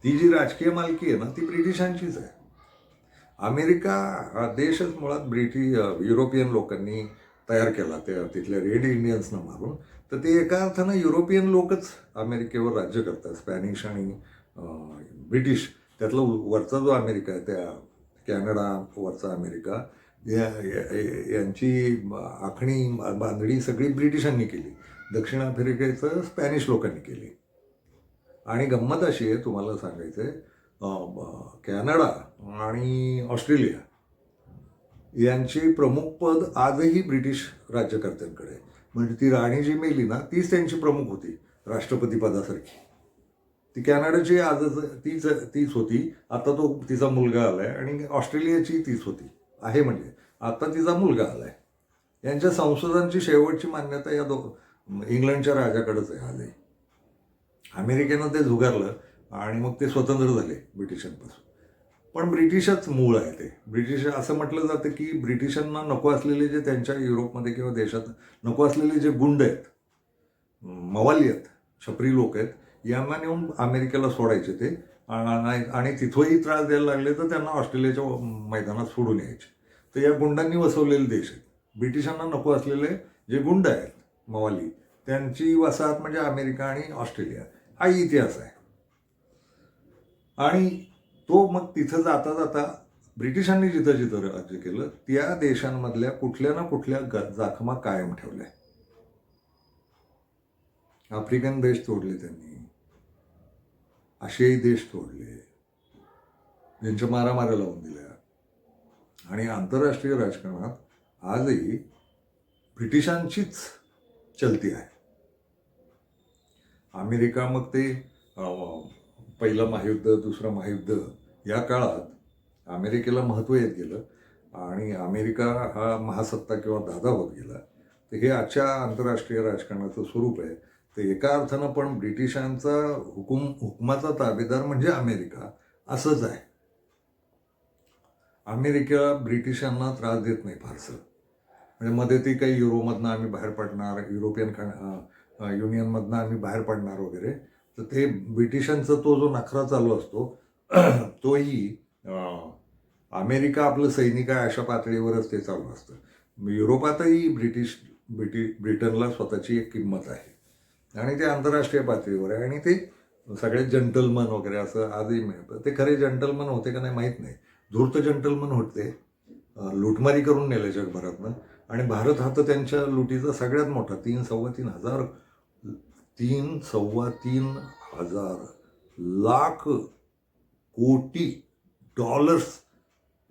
ती जी राजकीय मालकी आहे ना ती ब्रिटिशांचीच आहे. अमेरिका हा देशच मुळात युरोपियन लोकांनी तयार केला, त्या तिथल्या रेड इंडियन्सना मारून. तर ते एका अर्थानं युरोपियन लोकच अमेरिकेवर राज्य करतात, स्पॅनिश आणि ब्रिटिश. त्यातला वरचा जो अमेरिका आहे, त्या कॅनडा वरचा अमेरिका, यांची आखणी बांधणी सगळी ब्रिटिशांनी केली. दक्षिण आफ्रिकेचं स्पॅनिश लोकांनी केली. आणि गंमत अशी आहे, तुम्हाला सांगायचं आहे, कॅनडा आणि ऑस्ट्रेलिया यांची प्रमुख पद आजही ब्रिटिश राज्यकर्त्यांकडे आहे. म्हणजे ती राणी जी मेली ना तीच त्यांची प्रमुख होती राष्ट्रपती पदासारखी. ती कॅनडाची आजच तीच होती, आता तो तिचा मुलगा आलाय. आणि ऑस्ट्रेलियाची तीच होती आहे, म्हणजे आता तिचा मुलगा आलाय. यांच्या संसदांची शेवटची मान्यता या इंग्लंडच्या राजाकडेच आहे आजही. अमेरिकेनं ते झुगारलं आणि मग ते स्वतंत्र झाले ब्रिटिशांपासून. पण ब्रिटिशच मूळ आहे ते. ब्रिटिश असं म्हटलं जातं की ब्रिटिशांना नको असलेले जे त्यांच्या युरोपमध्ये किंवा देशात नको असलेले जे गुंड आहेत, मवाली आहेत, छपरी लोक आहेत, यांना नेऊन अमेरिकेला सोडायचे ते आणि तिथंही त्रास द्यायला लागले तर त्यांना ऑस्ट्रेलियाच्या मैदानात सोडून यायचे. तर या गुंडांनी वसवलेले देश आहेत. ब्रिटिशांना नको असलेले जे गुंड आहेत मवाली, त्यांची वसाहत म्हणजे अमेरिका आणि ऑस्ट्रेलिया, हा इतिहास आहे. आणि तो मग तिथं जाता जाता ब्रिटिशांनी जिथं जिथं राज्य केलं त्या देशांमधल्या कुठल्या ना कुठल्या जखमा कायम ठेवल्या. आफ्रिकन देश तोडले त्यांनी, आशियाई देश तोडले, त्यांच्या मारामाऱ्या लावून दिल्या. आणि आंतरराष्ट्रीय राजकारणात आजही ब्रिटिशांचीच चलती आहे. अमेरिका मग ते पहिलं महायुद्ध, दुसरं महायुद्ध या काळात अमेरिकेला महत्त्व येत गेलं आणि अमेरिका हा महासत्ता किंवा दादा होत गेला. तर हे आजच्या आंतरराष्ट्रीय राजकारणाचं स्वरूप आहे. तर एका अर्थानं पण ब्रिटिशांचा हुकुमाचा ताबेदार म्हणजे अमेरिका असंच आहे. अमेरिका ब्रिटिशांना त्रास देत नाही फारसं. म्हणजे मध्ये ते काही युरोमधनं आम्ही बाहेर पडणार, युरोपियन युनियनमधनं आम्ही बाहेर पडणार वगैरे, तर ते ब्रिटिशांचा तो जो नखरा चालू असतो तोही अमेरिका आपलं सैनिक आहे अशा पातळीवरच ते चालू असतं. युरोपातही ब्रिटनला स्वतःची एक किंमत आहे आणि ते आंतरराष्ट्रीय पातळीवर आहे. आणि ते सगळे जंटलमन वगैरे असं आजही मिळतं. ते खरे जंटलमन होते का नाही माहीत नाही. धूर्त जंटलमन होते, लुटमारी करून नेले जगभरातनं. आणि भारत हा तर त्यांच्या लुटीचा सगळ्यात मोठा 3-3.5 लाख कोटी डॉलर्स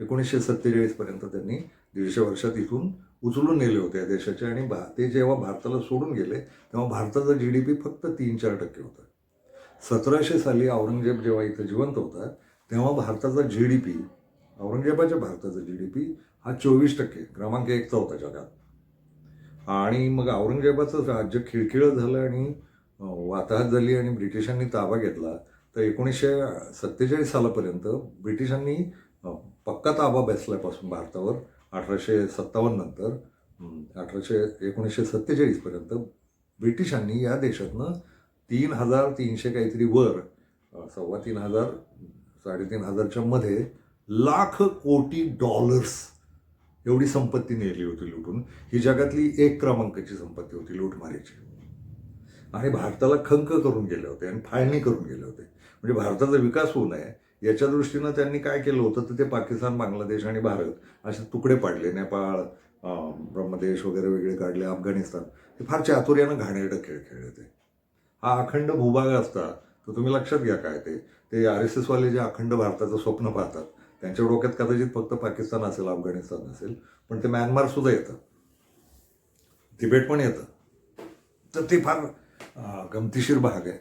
1947 पर्यंत त्यांनी 150 वर्षात इथून उचलून नेले होते या देशाचे. आणि ते जेव्हा भारताला सोडून गेले तेव्हा भारताचा GDP फक्त 3-4% होता. 1700 साली औरंगजेब जेव्हा इथं जिवंत होता तेव्हा भारताचा GDP, औरंगजेबाच्या भारताचा GDP हा 24%, क्रमांक 1चा होता जगात. आणि मग औरंगजेबाचं राज्य खिळखिळं झालं आणि वाताहत झाली आणि ब्रिटिशांनी ताबा घेतला. तर 1947 सालापर्यंत ब्रिटिशांनी पक्का ताबा बसल्यापासून भारतावर 1857 नंतर 1947 पर्यंत ब्रिटिशांनी या देशातनं 3,300 काहीतरी वर 3,500 3,500च्या मध्ये लाख कोटी डॉलर्स एवढी संपत्ती नेली होती लुटून. ही जगातली 1 क्रमांकाची संपत्ती होती लुटमारीची. आणि भारताला खंक करून गेले होते आणि फाळणी करून गेले होते. म्हणजे भारताचा विकास होऊ नये याच्या दृष्टीनं त्यांनी काय केलं होतं तर ते पाकिस्तान, बांगलादेश आणि भारत असे तुकडे पाडले. नेपाळ, ब्रह्मदेश वगैरे वेगळे काढले, अफगाणिस्तान. हे फार चातुर्यानं घाणेरडं खेळ खेळले ते. हा अखंड भूभाग असता तर तुम्ही लक्षात घ्या काय ते RSS वाले जे अखंड भारताचं स्वप्न पाहतात त्यांच्या डोक्यात कदाचित फक्त पाकिस्तान असेल, अफगाणिस्तान असेल, पण ते म्यानमार सुद्धा येतं, तिबेट पण येतं. तर ते फार गमतीशीर भाग आहे.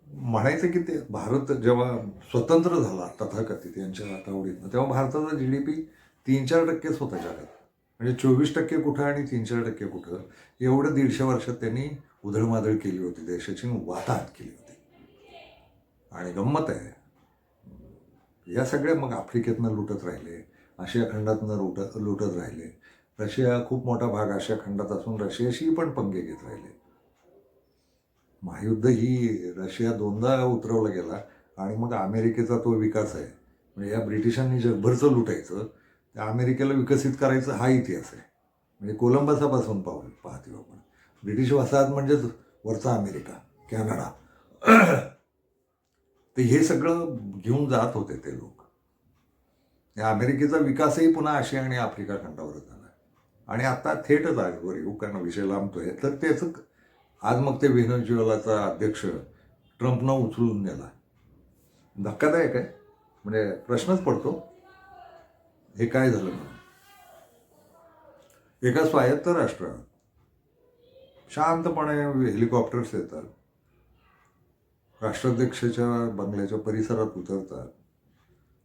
म्हणायचं की ते भारत जेव्हा स्वतंत्र झाला तथाकथित यांच्या तावडीतनं तेव्हा भारताचा GDP 3-4%च होता जगात. म्हणजे 24% कुठं आणि 3-4% कुठं, एवढं 150 वर्षात त्यांनी उधळमाधळ केली होती देशाची, वाताहत केली होती. आणि गंमत आहे, या सगळ्या मग आफ्रिकेतनं लुटत राहिले, आशिया खंडातनं लुटत राहिले. रशिया खूप मोठा भाग आशिया खंडात असून रशियाशी पण पंगे घेत राहिले. महायुद्ध ही रशिया 2दा उतरवला गेला. आणि मग अमेरिकेचा तो विकास आहे. म्हणजे या ब्रिटिशांनी जगभरचं लुटायचं, त्या अमेरिकेला विकसित करायचं, हा इतिहास आहे. म्हणजे कोलंबसापासून पाहतो आपण. ब्रिटिश वसाहत म्हणजेच वरचा अमेरिका, कॅनडा. तर हे सगळं घेऊन जात होते ते लोक. या अमेरिकेचा विकासही पुन्हा आशिया आणि आफ्रिका खंडावरच झाला. आणि आता थेटच आजवर येऊ, कारण विषय लांबतोय, तर त्याचं आज मग ते व्हेनेझुएलाचा अध्यक्ष ट्रम्पनं उचलून नेला. धक्कादायक आहे. म्हणजे प्रश्नच पडतो हे काय झालं म्हणून. एका स्वायत्त राष्ट्रात शांतपणे हेलिकॉप्टर्स येतात, राष्ट्राध्यक्षाच्या बंगल्याच्या परिसरात उतरतात,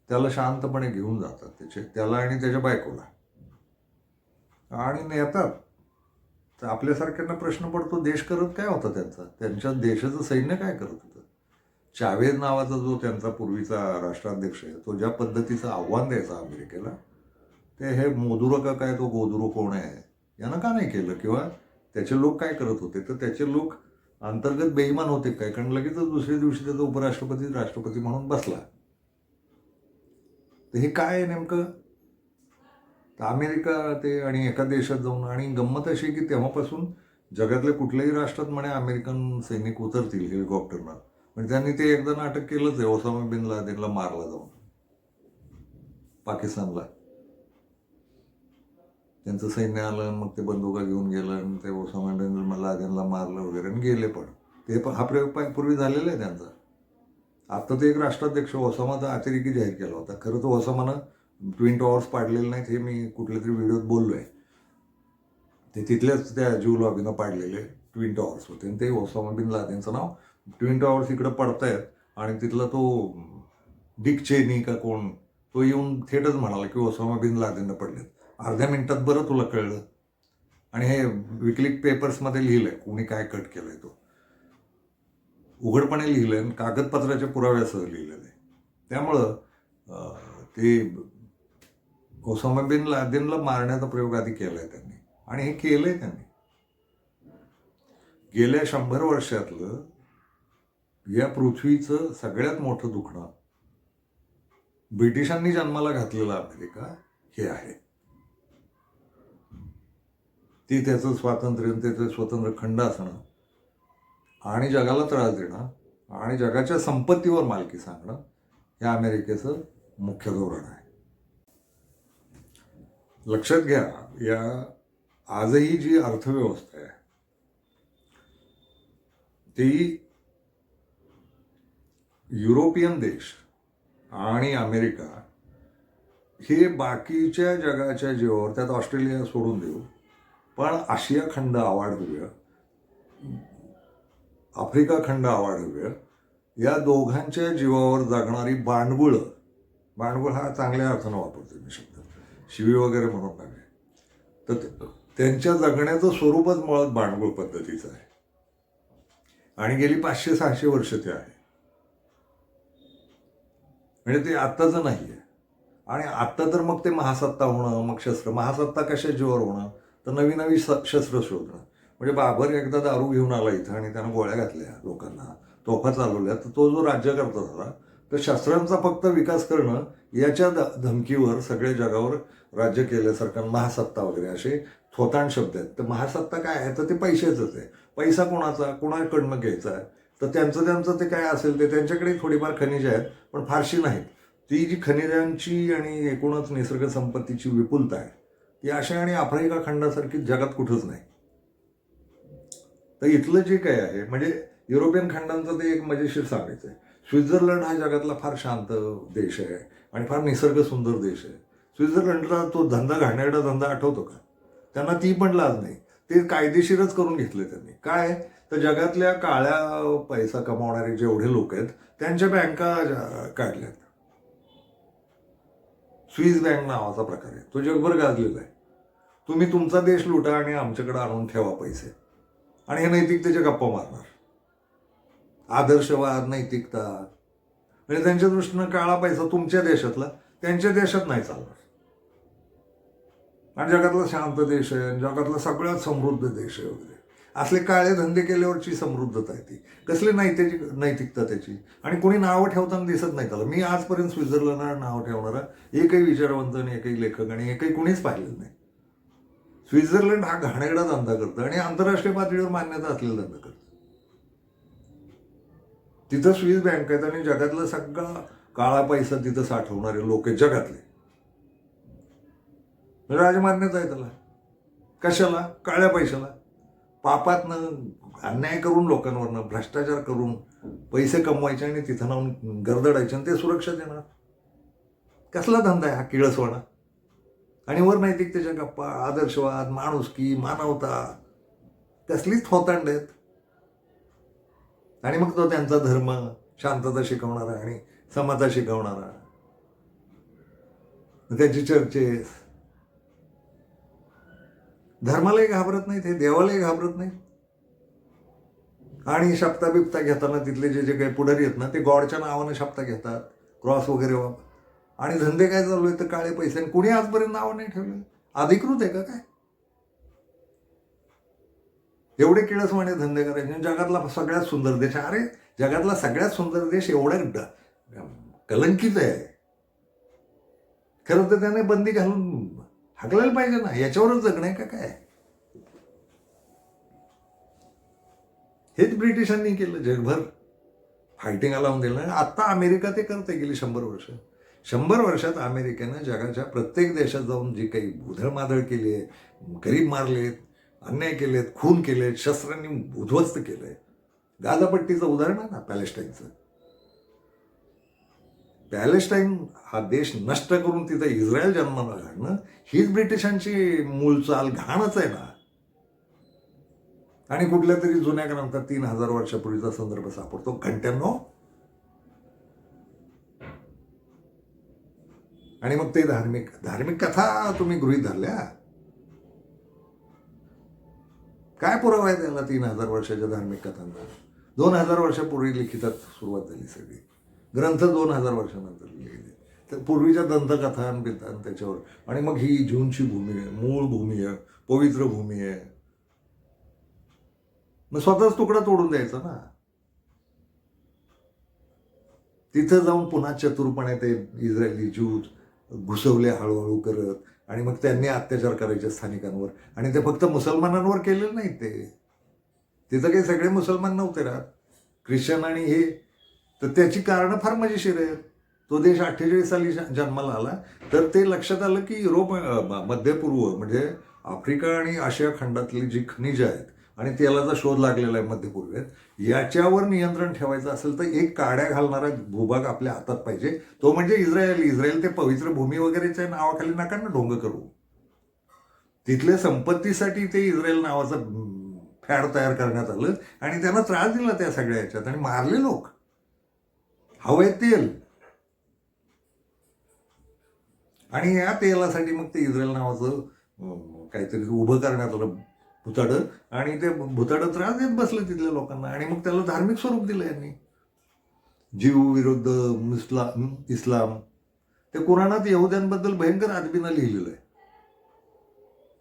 त्याला शांतपणे घेऊन जातात, त्याला आणि त्याच्या बायकोला, आणि नेतात. तर आपल्यासारख्यांना प्रश्न पडतो, देश करत काय होता त्यांचा, त्यांच्या देशाचं सैन्य काय करत होतं. चावेज नावाचा जो त्यांचा पूर्वीचा राष्ट्राध्यक्ष आहे, तो ज्या पद्धतीचं आव्हान द्यायचा अमेरिकेला, ते हे मोदुरो का काय तो गोदुरो कोण आहे यानं का नाही केलं? किंवा त्याचे लोक काय करत होते? तर त्याचे लोक अंतर्गत बेईमान होते काय? कारण लगेचच दुसऱ्या दिवशी त्याचा उपराष्ट्रपती राष्ट्रपती म्हणून बसला. तर हे काय आहे नेमकं? तर अमेरिका ते आणि एका देशात जाऊन, आणि गंमत अशी की तेव्हापासून जगातल्या कुठल्याही राष्ट्रात म्हणे अमेरिकन सैनिक उतरतील हेलिकॉप्टरनं, पण त्यांनी ते एकदा नाटक केलंच आहे. ओसामा बिन लादेनला मारला जाऊन पाकिस्तानला. त्यांचं सैन्य आलं, मग ते बंदुका घेऊन गेलं आणि ते ओसामा बिन लादेनला मारलं वगैरे आणि गेले. पण ते हा प्रयोग पूर्वी झालेला आहे त्यांचा. आता ते एक राष्ट्राध्यक्ष ओसामाचा अतिरेकी जाहीर केला होता. खरं तर ओसामानं ट्विन टॉवर्स पाडलेले नाहीत, हे मी कुठल्या तरी व्हिडिओत बोललो आहे. ते तिथल्याच त्या जीव लॉबीनं पाडलेले ट्विन टॉवर्स होते, आणि ते ओसामा बिन लादेनचं नाव ट्विन टॉवर्स इकडं पडतायत. आणि तिथला तो डिक चेनी का कोण, तो येऊन थेटच म्हणाला की ओसामा बिन लादेननं पडलेत. अर्ध्या मिनिटात बरं तुला कळलं. आणि हे विकलिक पेपर्समध्ये लिहिलंय, कोणी काय कट केलंय तो उघडपणे लिहिलंय आणि कागदपत्राच्या पुराव्यासह लिहिलेलं आहे. त्यामुळं ते ओसामा बिन लादेनला मारण्याचा प्रयोग आधी केलाय त्यांनी, आणि हे केलंय त्यांनी. गेल्या 100 वर्षातलं या पृथ्वीचं सगळ्यात मोठं दुखणं ब्रिटिशांनी जन्माला घातलेलं अमेरिका हे आहे. ती त्याचं स्वातंत्र्य, त्याचं स्वतंत्र खंड असणं आणि जगाला त्रास देणं आणि जगाच्या संपत्तीवर मालकी सांगणं हे अमेरिकेचं मुख्य धोरण आहे. लक्षात घ्या, या आजही जी अर्थव्यवस्था आहे ती युरोपियन देश आणि अमेरिका हे बाकीच्या जगाच्या जीवावर, त्यात ऑस्ट्रेलिया सोडून देऊ, पण आशिया खंड आवाढव्य, आफ्रिका खंड आवाढव्य, या दोघांच्या जीवावर जगणारी भांडवळ हा चांगल्या अर्थानं वापरतो मी शब्द, शिवी वगैरे म्हणून नव्हे, तर त्यांच्या जगण्याचं स्वरूपच मुळात भांडवळ पद्धतीचं आहे. आणि गेली 500-600 वर्ष ते आहे. म्हणजे ते आत्ताचं नाही आहे. आणि आत्ता तर मग ते महासत्ता होणं, मग शस्त्र, महासत्ता कशा जीवावर होणं, तर नवी नवी शस्त्र शोधणं. म्हणजे बाबर एकदा दारू घेऊन आला इथं आणि त्यानं गोळ्या घातल्या लोकांना, तोफा चालवल्या, तर तो जो राज्यकर्ता झाला, तर शस्त्रांचा फक्त विकास करणं याच्या धमकीवर सगळ्या जगावर राज्य केल्यासारखं महासत्ता वगैरे असे थोतांड शब्द आहेत. तर महासत्ता काय आहे? तर ते पैशाचंच आहे. पैसा कोणाचा, कोणाकडनं घ्यायचा आहे? तर त्यांचं ते काय असेल ते, त्यांच्याकडे थोडीफार खनिजं आहेत पण फारशी नाहीत. ती जी खनिजांची आणि एकूणच निसर्ग संपत्तीची विपुलता आहे ती आशिया आणि आफ्रिका खंडासारखी जगात कुठंच नाही. तर इथलं जे काय आहे, म्हणजे युरोपियन खंडांचं ते एक मजेशीर सांगायचं आहे. स्वित्झर्लंड हा जगातला फार शांत देश आहे आणि फार निसर्ग सुंदर देश आहे. स्वित्झर्लंडला तो धंदा, घाणेरडा धंदा आठवतो का? त्यांना ती पण लाज नाही. ते कायदेशीरच करून घेतले त्यांनी. काय? तर जगातल्या काळ्या पैसा कमावणारे जेवढे लोक आहेत त्यांच्या बँका काढल्यात. स्विस बँक नावाचा प्रकार आहे, तो जगभर गाजलेला आहे. तुम्ही तुमचा देश लुटा आणि आमच्याकडे आणून ठेवा पैसे, आणि हे नैतिकतेच्या गप्पा मारणार. आदर्शवाद, नैतिकता, म्हणजे त्यांच्या दृष्टीनं काळा पैसा तुमच्या देशातला त्यांच्या देशात नाही चालणार. आणि जगातला शांत देश आहे, जगातला सगळ्यात समृद्ध देश आहे वगैरे, असले काळे धंदे केल्यावरची समृद्धता आहे ती. कसली नैतिकता त्याची? आणि कोणी नावं ठेवताना दिसत नाही त्याला. मी आजपर्यंत स्वित्झर्लंडला नाव ठेवणारा एकही विचारवंत आणि एकही लेखक आणि एकही कुणीच पाहिलेलं नाही. स्वित्झर्लंड हा घाणेरडा धंदा करतं आणि आंतरराष्ट्रीय पातळीवर मान्यता असलेला धंदा करतं. तिथं स्विस बँक आहेत आणि जगातला सगळा काळा पैसा तिथं साठवणारे लोक आहेत जगातले. राजमान्यता आहे त्याला. कशाला? काळ्या पैशाला. पापातनं, अन्याय करून, लोकांवरनं भ्रष्टाचार करून पैसे कमवायचे आणि तिथं नाहून गरदडायचे आणि ते सुरक्षा देणार. कसला धंदा आहे हा किळसवाणा? आणि वर नैतिकतेच्या गप्पा, आदर्शवाद, माणुसकी, मानवता, कसलीच थोतांड आहेत. आणि मग तो त्यांचा धर्म, शांतता शिकवणारा आणि समता शिकवणारा, त्याची चर्चेस. धर्मालाही घाबरत नाहीत, हे देवालाही घाबरत नाहीत. आणि शपथा बिप्ता घेताना तिथले जे जे काही पुढारी आहेत ना ते गॉडच्या नावानं शपथा घेतात, क्रॉस वगैरे आणि धंदे काय चालू आहेत तर काळे पैसे. आणि कुणी आजपर्यंत नावं नाही ठेवलं. अधिकृत आहे का काय? एवढे किळसवाणे धंदे करायचे. जगातला सगळ्यात सुंदर देश, अरे जगातला सगळ्यात सुंदर देश एवढा कलंकित आहे. खरं तर त्याने बंदी घालून हाकलायला पाहिजे ना, याच्यावरच जगणं आहे का काय? हेच ब्रिटिशांनी केलं, जगभर फायटिंग लावून दिलं. आत्ता अमेरिका ते करते गेली 100 वर्ष. 100 वर्षात अमेरिकेनं जगाच्या प्रत्येक देशात जाऊन जी काही उधळमाधळ केली आहे, गरीब मारलेत, अन्याय केलेत, खून केलेत, शस्त्रांनी उद्ध्वस्त केलंय. गाझापट्टीचं उदाहरण आहे ना पॅलेस्टाईनचं. पॅलेस्टाईन हा देश नष्ट करून तिथं इस्रायल जन्माला घालणं हीच ब्रिटिशांची मूळ चाल, घाणच आहे ना. आणि कुठल्या तरी जुन्या ग्रंथात 3000 वर्षापूर्वीचा संदर्भ सापडतो. घंट्यांनो. आणि मग ते धार्मिक कथा तुम्ही गृहीत धरल्या. काय पुरावा आहे त्याला 3000 वर्षाच्या धार्मिक कथांना? 2000 वर्षापूर्वी लिखितात सुरुवात झाली सगळी. ग्रंथ 2000 वर्षानंतर लिहिले. तर पूर्वीच्या दंतकथा बिथान त्याच्यावर. आणि मग ही ज्यूंची भूमी आहे, मूळ भूमी आहे, पवित्र भूमी आहे. मग स्वतःच तुकडा तोडून द्यायचा ना. तिथं जाऊन पुन्हा चतुरपणे ते इस्रायली ज्यू घुसवले हळूहळू करत. आणि मग त्यांनी अत्याचार करायचे स्थानिकांवर. आणि ते फक्त मुसलमानांवर केलेलं नाही. तिथं काही सगळे मुसलमान नव्हते राहत, ख्रिश्चन आणि हे. तर त्याची कारणं फार मजेशीर आहेत. तो देश 48 साली जन्माला आला. तर ते लक्षात आलं की युरोप, मध्यपूर्व म्हणजे आफ्रिका आणि आशिया खंडातली जी खनिजं आहेत आणि तेलाचा शोध लागलेला आहे मध्यपूर्वेत, याच्यावर नियंत्रण ठेवायचं असेल तर एक काड्या घालणारा भूभाग आपल्या हातात पाहिजे. तो म्हणजे इस्रायल. ते पवित्र भूमी वगैरेच्या नावाखाली नका ना ढोंग करू. तिथल्या संपत्तीसाठी ते इस्रायल नावाचं फॅड तयार करण्यात आलं आणि त्यांना त्रास दिला त्या सगळ्या याच्यात आणि मारले लोक. हवंय तेल. आणि या तेलासाठी मग ते इस्रायल नावाचं काहीतरी उभं करण्यात आलं भुताडं. आणि ते भुताडं त्रास देत बसलं तिथल्या लोकांना. आणि मग त्याला धार्मिक स्वरूप दिलं यांनी. जीव विरुद्ध इस्लाम. ते कुराणात यहुद्यांबद्दल भयंकर आदबीनं लिहिलेलं आहे.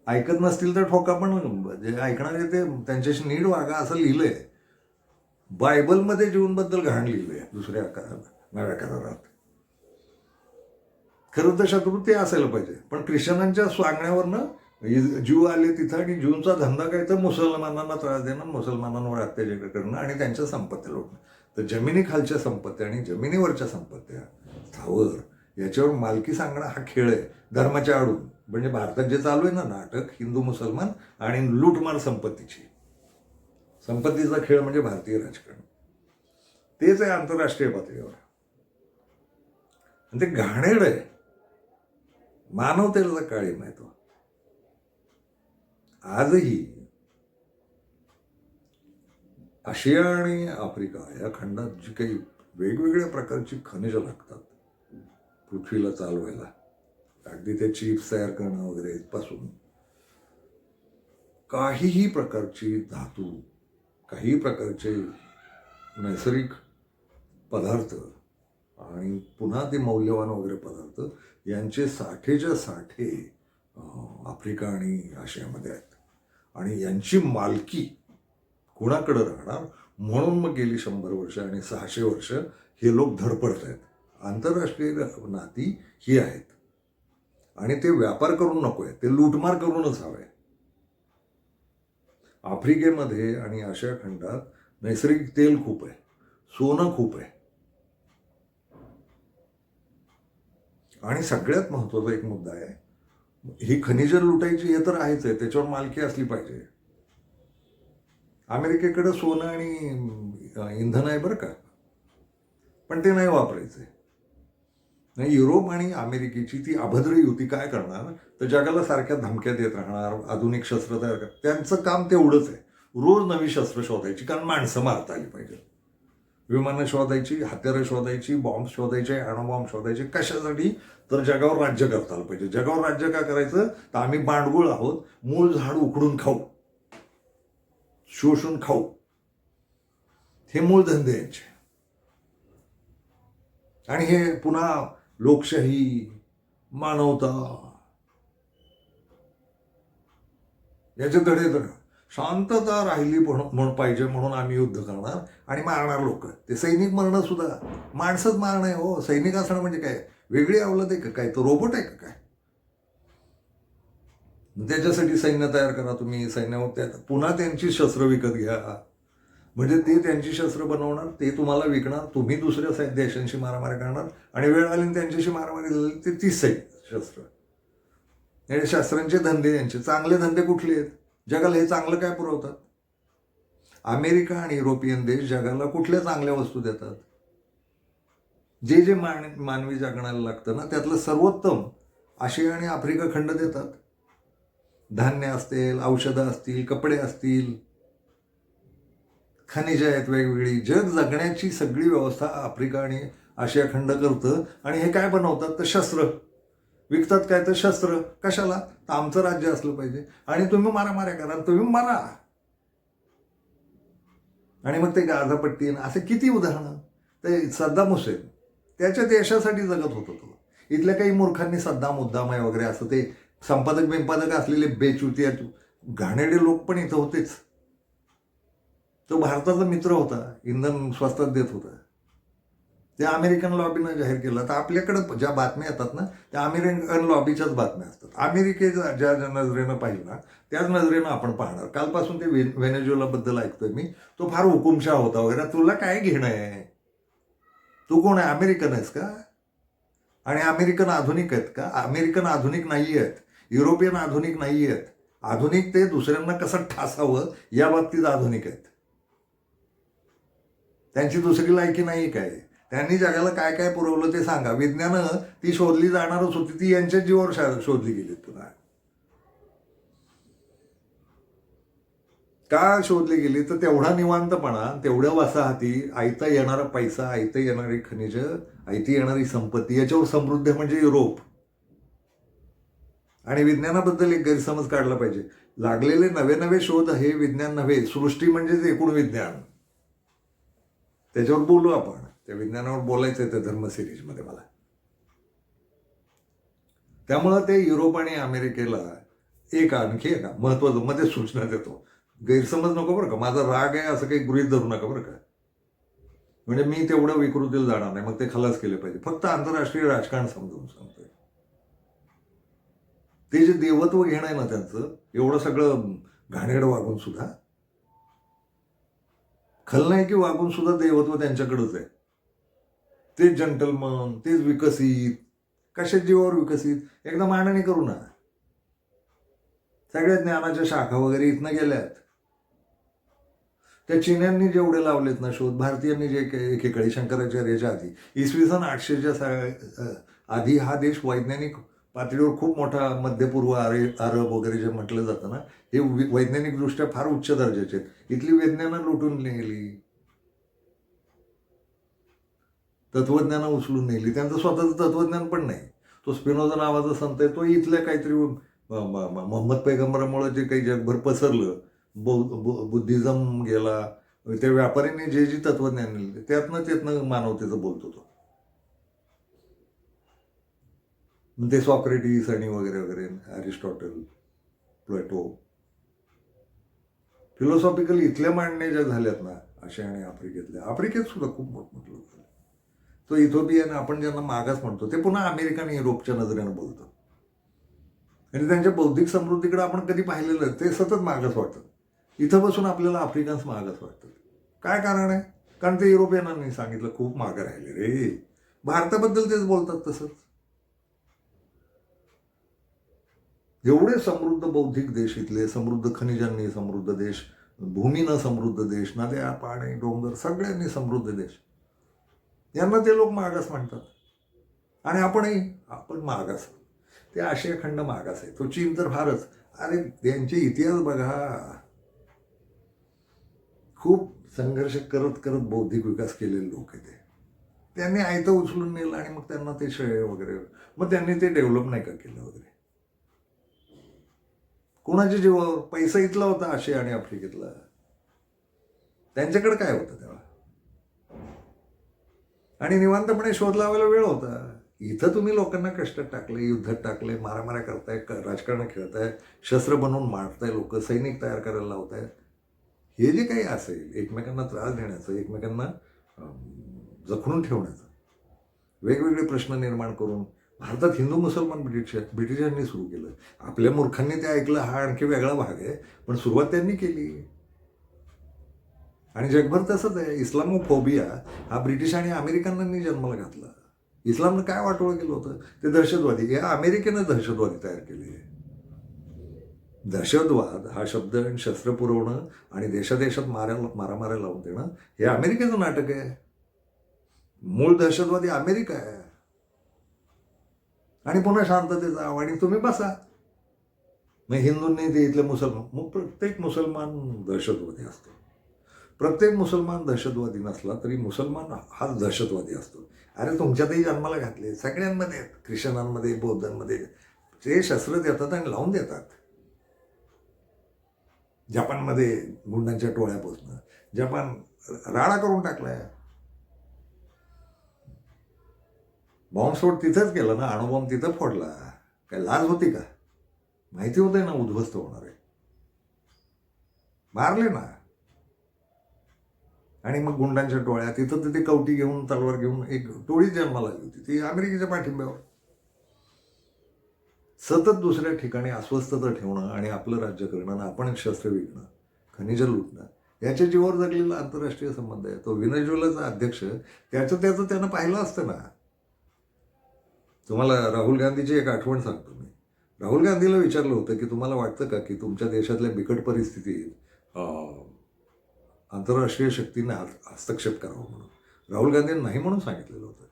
ऐकत नसतील तर ठोका, पण जे ऐकणारे ते त्यांच्याशी नीट वागा असं लिहिलंय. बायबलमध्ये जीवांबद्दल घाण लिहिलंय दुसऱ्या नव्या करारात. खरं तर शत्रू ते असायला पाहिजे. पण ख्रिश्चनांच्या स्वागण्यावरनं ज्यू आले तिथं आणि ज्यूंचा धंदा काय तर मुसलमानांना त्रास देणं, मुसलमानांवर अत्याचार करणं आणि त्यांच्या संपत्ती लुटणं. तर जमिनी खालच्या संपत्त्या आणि जमिनीवरच्या संपत्त्या, स्थावर, याच्यावर मालकी सांगणं हा खेळ आहे धर्माच्या आडून. म्हणजे भारतात जे चालू आहे ना नाटक, हिंदू मुसलमान आणि लूटमार संपत्तीचा खेळ म्हणजे भारतीय राजकारण. तेच आहे आंतरराष्ट्रीय पातळीवर. आणि ते घाणेरड आहे. मानवतेचा काळीमा आहे तो. आजही आशिया आणि आफ्रिका या खंडात जी काही वेगवेगळ्या प्रकारची खनिजं लागतात पृथ्वीला चालवायला, अगदी ते चिप्स तयार करणं वगैरे इथपासून काहीही प्रकारची धातू, काही प्रकारचे नैसर्गिक पदार्थ आणि पुन्हा ते मौल्यवान वगैरे पदार्थ यांचे साठेच्या साठे आफ्रिका आणि आशियामध्ये आहेत. आणि यांची मालकी कुणाकडे राहणार म्हणून मग गेली 100 वर्ष आणि 600 वर्ष हे लोक धडपडत आहेत. आंतरराष्ट्रीय नाती ही आहेत. आणि ते व्यापार करून नको आहे, ते लूटमार करूनच हवं आहे. आफ्रिकेमध्ये आणि आशिया खंडात नैसर्गिक तेल खूप आहे, सोनं खूप आहे. आणि सगळ्यात महत्त्वाचा एक मुद्दा आहे, ही खनिजं लुटायची हे तर आहेच आहे, त्याच्यावर मालकी असली पाहिजे. अमेरिकेकडे सोनं आणि इंधन आहे बरं का, पण ते नाही वापरायचं आहे. नाही, युरोप आणि अमेरिकेची ती अभद्र युती काय करणार तर जगाला सारख्या धमक्या देत राहणार, आधुनिक शस्त्र तयार करणार. त्यांचं काम तेवढंच आहे, रोज नवी शस्त्र शोधायची, कारण माणसं मारता आली पाहिजे. विमानं शोधायची, हत्यारं शोधायची, बॉम्ब शोधायचे, अणुबॉम्ब शोधायचे. कशासाठी तर जगावर राज्य करता आलं पाहिजे. जगावर राज्य का करायचं तर आम्ही बांडगुळ आहोत, मूळ झाड उखडून खाऊ, शोषून खाऊ. हे मूळ धंदे यांचे. आणि हे पुन्हा लोकशाही, मानवता याचे धडे तर शांतता राहिली म्हणून पाहिजे म्हणून आम्ही युद्ध करणार आणि मारणार लोक. ते सैनिक मरणं सुद्धा माणसंच मारणं आहे हो. सैनिक असणं म्हणजे काय वेगळी अवलत आहे का काय? तो रोबोट आहे का काय? त्याच्यासाठी सैन्य तयार करा तुम्ही. सैन्यावर पुन्हा त्यांची शस्त्र विकत घ्या. म्हणजे ते त्यांची शस्त्र बनवणार, ते तुम्हाला विकणार, तुम्ही दुसऱ्या देशांशी मारामारी करणार आणि वेळ आली त्यांच्याशी मारामारी झाली ते तीच शस्त्र. हे शस्त्रांचे धंदे यांचे. चांगले धंदे कुठले आहेत? जगाला हे चांगलं काय पुरवतात? अमेरिका आणि युरोपियन देश जगाला कुठल्या चांगल्या वस्तू देतात? जे जे मानवी जगण्याला लागतं ना त्यातलं सर्वोत्तम आशिया आणि आफ्रिका खंड देतात. धान्य असतील, औषधं असतील, कपडे असतील, खनिज आहेत वेगवेगळी. जग जगण्याची सगळी व्यवस्था आफ्रिका आणि आशिया खंड करतं. आणि हे काय बनवतात? तर शस्त्र विकतात. काय तर शस्त्र. कशाला? तर आमचं राज्य असलं पाहिजे आणि तुम्ही मारामाऱ्या करा, तुम्ही मारा. आणि मग ते गाझापट्टी असे किती उदाहरणं. ते सद्दाम हुसेन त्याच्या देशासाठी जगत होतो तो. इथल्या काही मूर्खांनी सद्दाम मुद्दाम वगैरे असं ते संपादक असलेले बेचुती घाणेरडे लोक पण इथं होतेच. तो भारताचा मित्र होता, इंधन स्वस्तात देत होता. ते अमेरिकन लॉबीनं जाहीर केलं. तर आपल्याकडं ज्या बातम्या येतात ना त्या अमेरिकन लॉबीच्याच बातम्या असतात. अमेरिकेच्या ज्या नजरेनं पाहिलं ना त्याच नजरेनं आपण पाहणार. कालपासून ते व्हेनेझुएलाबद्दल ऐकतोय मी. तो फार हुकुमशाह होता वगैरे. तुला काय घेणं आहे? तू कोण आहे? अमेरिकन आहेस का? आणि अमेरिकन आधुनिक आहेत का? अमेरिकन आधुनिक नाही आहेत. युरोपियन आधुनिक नाही आहेत. आधुनिक ते दुसऱ्यांना कसं ठासावं या बाबतीत आधुनिक आहेत. त्यांची दुसरी लायकी नाही काय? त्यांनी जगाला काय काय पुरवलं ते सांगा. विज्ञानं ती शोधली जाणारच होती, ती यांच्या जीवावर शोधली गेली. पुन्हा का शोधली गेली? तर तेवढा निवांतपणा, तेवढ्या वसाहती, आयता येणारा पैसा, आयता येणारी खनिज, आयती येणारी संपत्ती, याच्यावर समृद्ध म्हणजे युरोप. आणि विज्ञानाबद्दल एक गैरसमज काढला पाहिजे. लागलेले नवे नवे शोध हे विज्ञान नव्हे. सृष्टी म्हणजेच एकूण विज्ञान. त्याच्यावर बोलू आपण. त्या विज्ञानावर बोलायचं आहे त्या धर्म सिरीजमध्ये मला. त्यामुळं ते युरोप आणि अमेरिकेला एक आणखी एका महत्वाचं मध्ये सूचना देतो. गैरसमज नको बरं का. माझा राग आहे असं काही गृहीत धरू नका बरं का. म्हणजे मी तेवढं विकृतीला जाणार नाही. मग ते खलास केले पाहिजे. फक्त आंतरराष्ट्रीय राजकारण समजून सांगतोय. ते जे देवत्व घेणं आहे ना त्यांचं, एवढं सगळं घाणेरडं वागून सुद्धा, खलनायकी वागून सुद्धा देवत्व त्यांच्याकडेच आहे. तेच जंटलमन, तेच विकसित. कशा जीवावर विकसित? एकदा मांडणी करू ना. सगळ्या ज्ञानाच्या शाखा वगैरे इथनं गेल्यात. त्या चीन्यांनी जेवढे लावलेत ना शोध, भारतीयांनी जे एकेकाळी शंकराचार्याच्या आधी, इसवी सन 800च्या आधी हा देश वैज्ञानिक पातळीवर खूप मोठा, मध्यपूर्व अरब वगैरे जे म्हटलं जातं ना, हे वैज्ञानिकदृष्ट्या फार उच्च दर्जाचे आहेत. इथली विज्ञानं लुटून नेली, तत्वज्ञानं उचलून नेली. त्यांचं स्वतःचं तत्वज्ञान पण नाही. तो स्पिनोझा नावाचा संत आहे, तो इथल्या काहीतरी मोहम्मद पैगंबरामुळे जे काही जगभर पसरलं, बुद्धिझम गेला, त्या व्यापाऱ्यांनी जे जे तत्वज्ञान नेलं त्यातनं मानवतेचं बोलतो तो. ते सॉक्रेटिस आणि वगैरे वगैरे, अरिस्टॉटल, प्लेटो, फिलॉसॉफिकल इथल्या मांडण्या ज्या झाल्यात ना आशिया आणि आफ्रिकेत सुद्धा खूप मोठमोठे लोक झाले. तो इथोपियन आपण ज्यांना मागास म्हणतो ते पुन्हा अमेरिका आणि युरोपच्या नजरेनं बोलतो. आणि त्यांच्या बौद्धिक समृद्धीकडे आपण कधी पाहिलेलं, ते सतत मागास वाटतात. इथं बसून आपल्याला आफ्रिकन्स मागास वाटतात. काय कारण आहे? कारण ते युरोपियनांनी सांगितलं खूप मागं राहिले रे. भारताबद्दल तेच बोलतात तसंच. एवढे समृद्ध बौद्धिक देश इथले, समृद्ध खनिजांनी समृद्ध देश, भूमीनं समृद्ध देश, नद्या, पाणी, डोंगर सगळ्यांनी समृद्ध देश. यांना ते लोक मागास म्हणतात. आणि आपण मागास. ते आशिया खंड मागास आहे. तो चीन तर फारच. अरे त्यांचे इतिहास बघा. खूप संघर्ष करत करत बौद्धिक विकास केलेले लोक आहेत. त्यांनी आयतं उचलून नेलं आणि मग त्यांना ते श्रेय वगैरे, मग त्यांनी ते डेव्हलप नाही का केलं वगैरे. कोणाच्या जीवावर? पैसा इथला होता आशिया आणि आफ्रिकेतला. त्यांच्याकडे काय होतं तेव्हा? आणि निवांतपणे शोध लावायला वेळ होता. इथं तुम्ही लोकांना कष्टात टाकले, युद्धात टाकले, मारामाऱ्या करताय, राजकारण खेळताय, शस्त्र बनवून मारताय, लोक सैनिक तयार करायला लावताय. हे जे काही असेल एकमेकांना त्रास देण्याचं, एकमेकांना जखडून ठेवण्याचं, वेगवेगळे प्रश्न निर्माण करून भारतात हिंदू मुसलमान ब्रिटिशांनी सुरू केलं. आपल्या मूर्खांनी ते ऐकलं, हा आणखी वेगळा भाग आहे, पण सुरुवात त्यांनी केली. आणि जगभर तसंच आहे. इस्लामोफोबिया हा ब्रिटिश आणि अमेरिकनांनी जन्माला घातला. इस्लामनं काय वाटोळं केलं होतं? ते दहशतवादी, या अमेरिकेनं दहशतवादी तयार केले. दहशतवाद हा शब्द आणि शस्त्र पुरवणं आणि देशादेशात मारामाऱ्या लावून देणं हे अमेरिकेचं नाटक आहे. मूळ दहशतवादी अमेरिका आहे. आणि पुन्हा शांततेचा आव्हान, तुम्ही बसा. मग हिंदूंनी ते इथले मुसलमान, मग प्रत्येक मुसलमान दहशतवादी असतो. प्रत्येक मुसलमान दहशतवादी नसला तरी मुसलमान हाच दहशतवादी असतो. अरे तुमच्यातही जन्माला घातले, सगळ्यांमध्ये, ख्रिश्चनांमध्ये, बौद्धांमध्ये ते शस्त्र देतात आणि लावून देतात. जपानमध्ये गुंडांच्या टोळ्यापासून जपान राडा करून टाकलाय. बॉम्बस्फोट तिथंच केला ना, अणुबॉम्ब तिथं फोडला. काय लाज होती का? माहिती होते ना उद्ध्वस्त होणार आहे. मारले ना. आणि मग गुंडांच्या टोळ्या तिथं तिथे कवटी घेऊन, तलवार घेऊन एक टोळी जन्माला आली होती, ती अमेरिकेच्या पाठिंब्यावर. सतत दुसऱ्या ठिकाणी अस्वस्थता ठेवणं आणि आपलं राज्य करणं आणि आपण शस्त्र विकणं, खनिजं लुटणं, याच्या जीवावर जगलेला आंतरराष्ट्रीय संबंध आहे. तो व्हेनेझुएलाचा अध्यक्ष त्याचं त्यानं पाहिलं असतं ना. तुम्हाला राहुल गांधीची एक आठवण सांगतो मी. राहुल गांधीला विचारलं होतं की तुम्हाला वाटतं का की तुमच्या देशातल्या बिकट परिस्थितीत आंतरराष्ट्रीय शक्तीने हस्तक्षेप करावा म्हणून. राहुल गांधींनी नाही म्हणून सांगितलेलं होतं.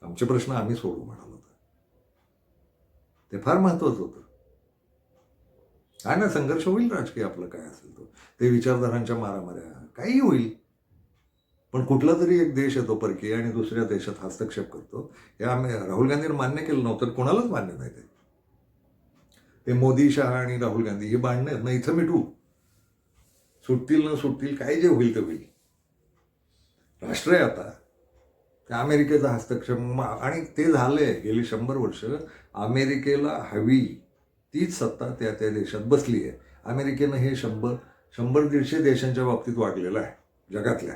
आमचे प्रश्न आम्ही सोडवू म्हणाल होतं. ते फार महत्वाचं होतं. काय ना, संघर्ष होईल राजकीय, आपलं काय असेल तो, ते विचारधारांच्या मारामाऱ्या काही होईल, पण कुठला तरी एक देश येतो परकीय आणि दुसऱ्या देशात हस्तक्षेप करतो. हे राहुल गांधींनी मान्य केलं नव्हतं, कोणालाच मान्य नाही. ते मोदी, शहा आणि राहुल गांधी हे भांडणं आहेत ना, इथं मिठू सुटतील न सुटतील, काय जे होईल ते होईल. राष्ट्र आहे आता. त्या अमेरिकेचा हस्तक्षेप, आणि ते झालंय गेली 100 वर्ष. अमेरिकेला हवी तीच सत्ता त्या त्या देशात बसली आहे. अमेरिकेनं हे 100-150 देशांच्या बाबतीत वागलेलं आहे जगातल्या.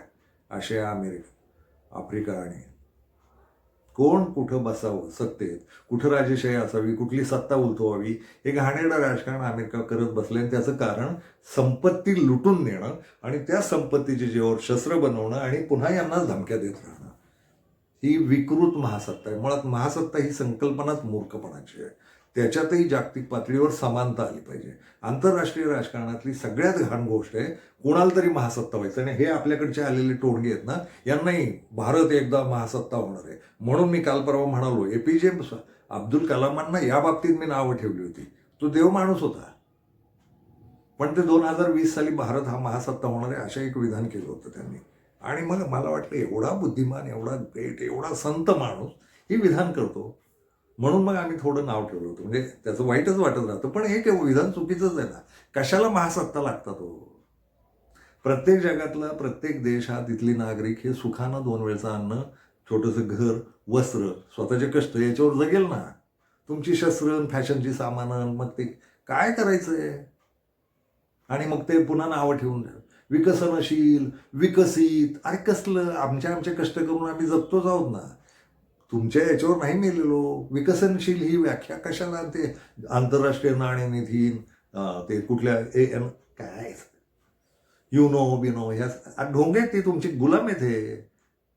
आशिया, अमेरिका, आफ्रिका, आणि कोण कुठं बसावं सत्तेत, कुठं राजेशाही असावी, कुठली सत्ता उलथवावी, हे घाणेरडं राजकारण अमेरिका करत बसले. आणि त्याचं कारण संपत्ती लुटून नेणं आणि त्या संपत्तीच्या जीवावर शस्त्र बनवणं आणि पुन्हा यांनाच धमक्या देत राहणं. ही विकृत महासत्ता आहे. मुळात महासत्ता ही संकल्पनाच मूर्खपणाची आहे. त्याच्यातही जागतिक पातळीवर समानता आली पाहिजे. आंतरराष्ट्रीय राजकारणातली सगळ्यात घाण गोष्ट आहे कोणाला तरी महासत्ता व्हायचं. आणि हे आपल्याकडचे आलेले टोणगे आहेत ना, यांनाही भारत एकदा महासत्ता होणार आहे म्हणून मी काल परवा म्हणालो, एपीजे अब्दुल कलामांना या बाबतीत मी नावं ठेवली होती. तो देव माणूस होता, पण ते 2020 साली भारत हा महासत्ता होणार आहे असं एक विधान केलं होतं त्यांनी. आणि मग मला वाटलं एवढा बुद्धिमान, एवढा ग्रेट, एवढा संत माणूस हे विधान करतो म्हणून मग आम्ही थोडं नाव ठेवलं होतं. म्हणजे त्याचं वाईटच वाटत राहतं, पण हे विधान चुकीचंच आहे ना. कशाला महासत्ता लागतात हो? प्रत्येक जगातला प्रत्येक देश हा, तिथली नागरिक हे सुखानं 2 वेळचं अन्न, छोटंसं घर, वस्त्र, स्वतःचे कष्ट याच्यावर जगेल ना. तुमची शस्त्र, फॅशनची सामानं, मग ते काय करायचंय? आणि मग ते पुन्हा नावं ठेवून विकसनशील, विकसित. अरे कसलं? आमचे कष्ट करून आम्ही जगतोच आहोत ना. तुमच्या याच्यावर नाही मेलेलो. विकसनशील ही व्याख्या कशाला? ते आंतरराष्ट्रीय नाणेनिधी, ते कुठल्या काय बिनो ह्या ढोंगे, ते तुमची गुलाम आहेत. हे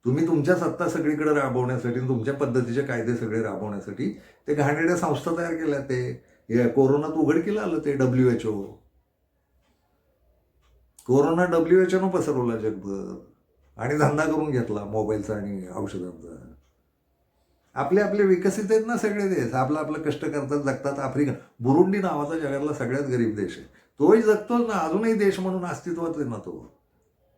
तुम्ही तुमच्या सत्ता सगळीकडे राबवण्यासाठी, तुमच्या पद्धतीचे कायदे सगळे राबवण्यासाठी ते घाणेरड्या संस्था तयार केल्या. ते कोरोनात उघडकीला आलं ते WHO. कोरोना WHO पसरवला जगभर आणि धंदा करून घेतला मोबाईलचा आणि औषधांचा. आपले विकसित आहेत ना सगळे देश, आपलं कष्ट करतात, जगतात. आफ्रिका, बुरुंडी नावाचा जगातला सगळ्यात गरीब देश आहे, तोही जगतोच ना, अजूनही देश म्हणून अस्तित्वात आहे ना तो.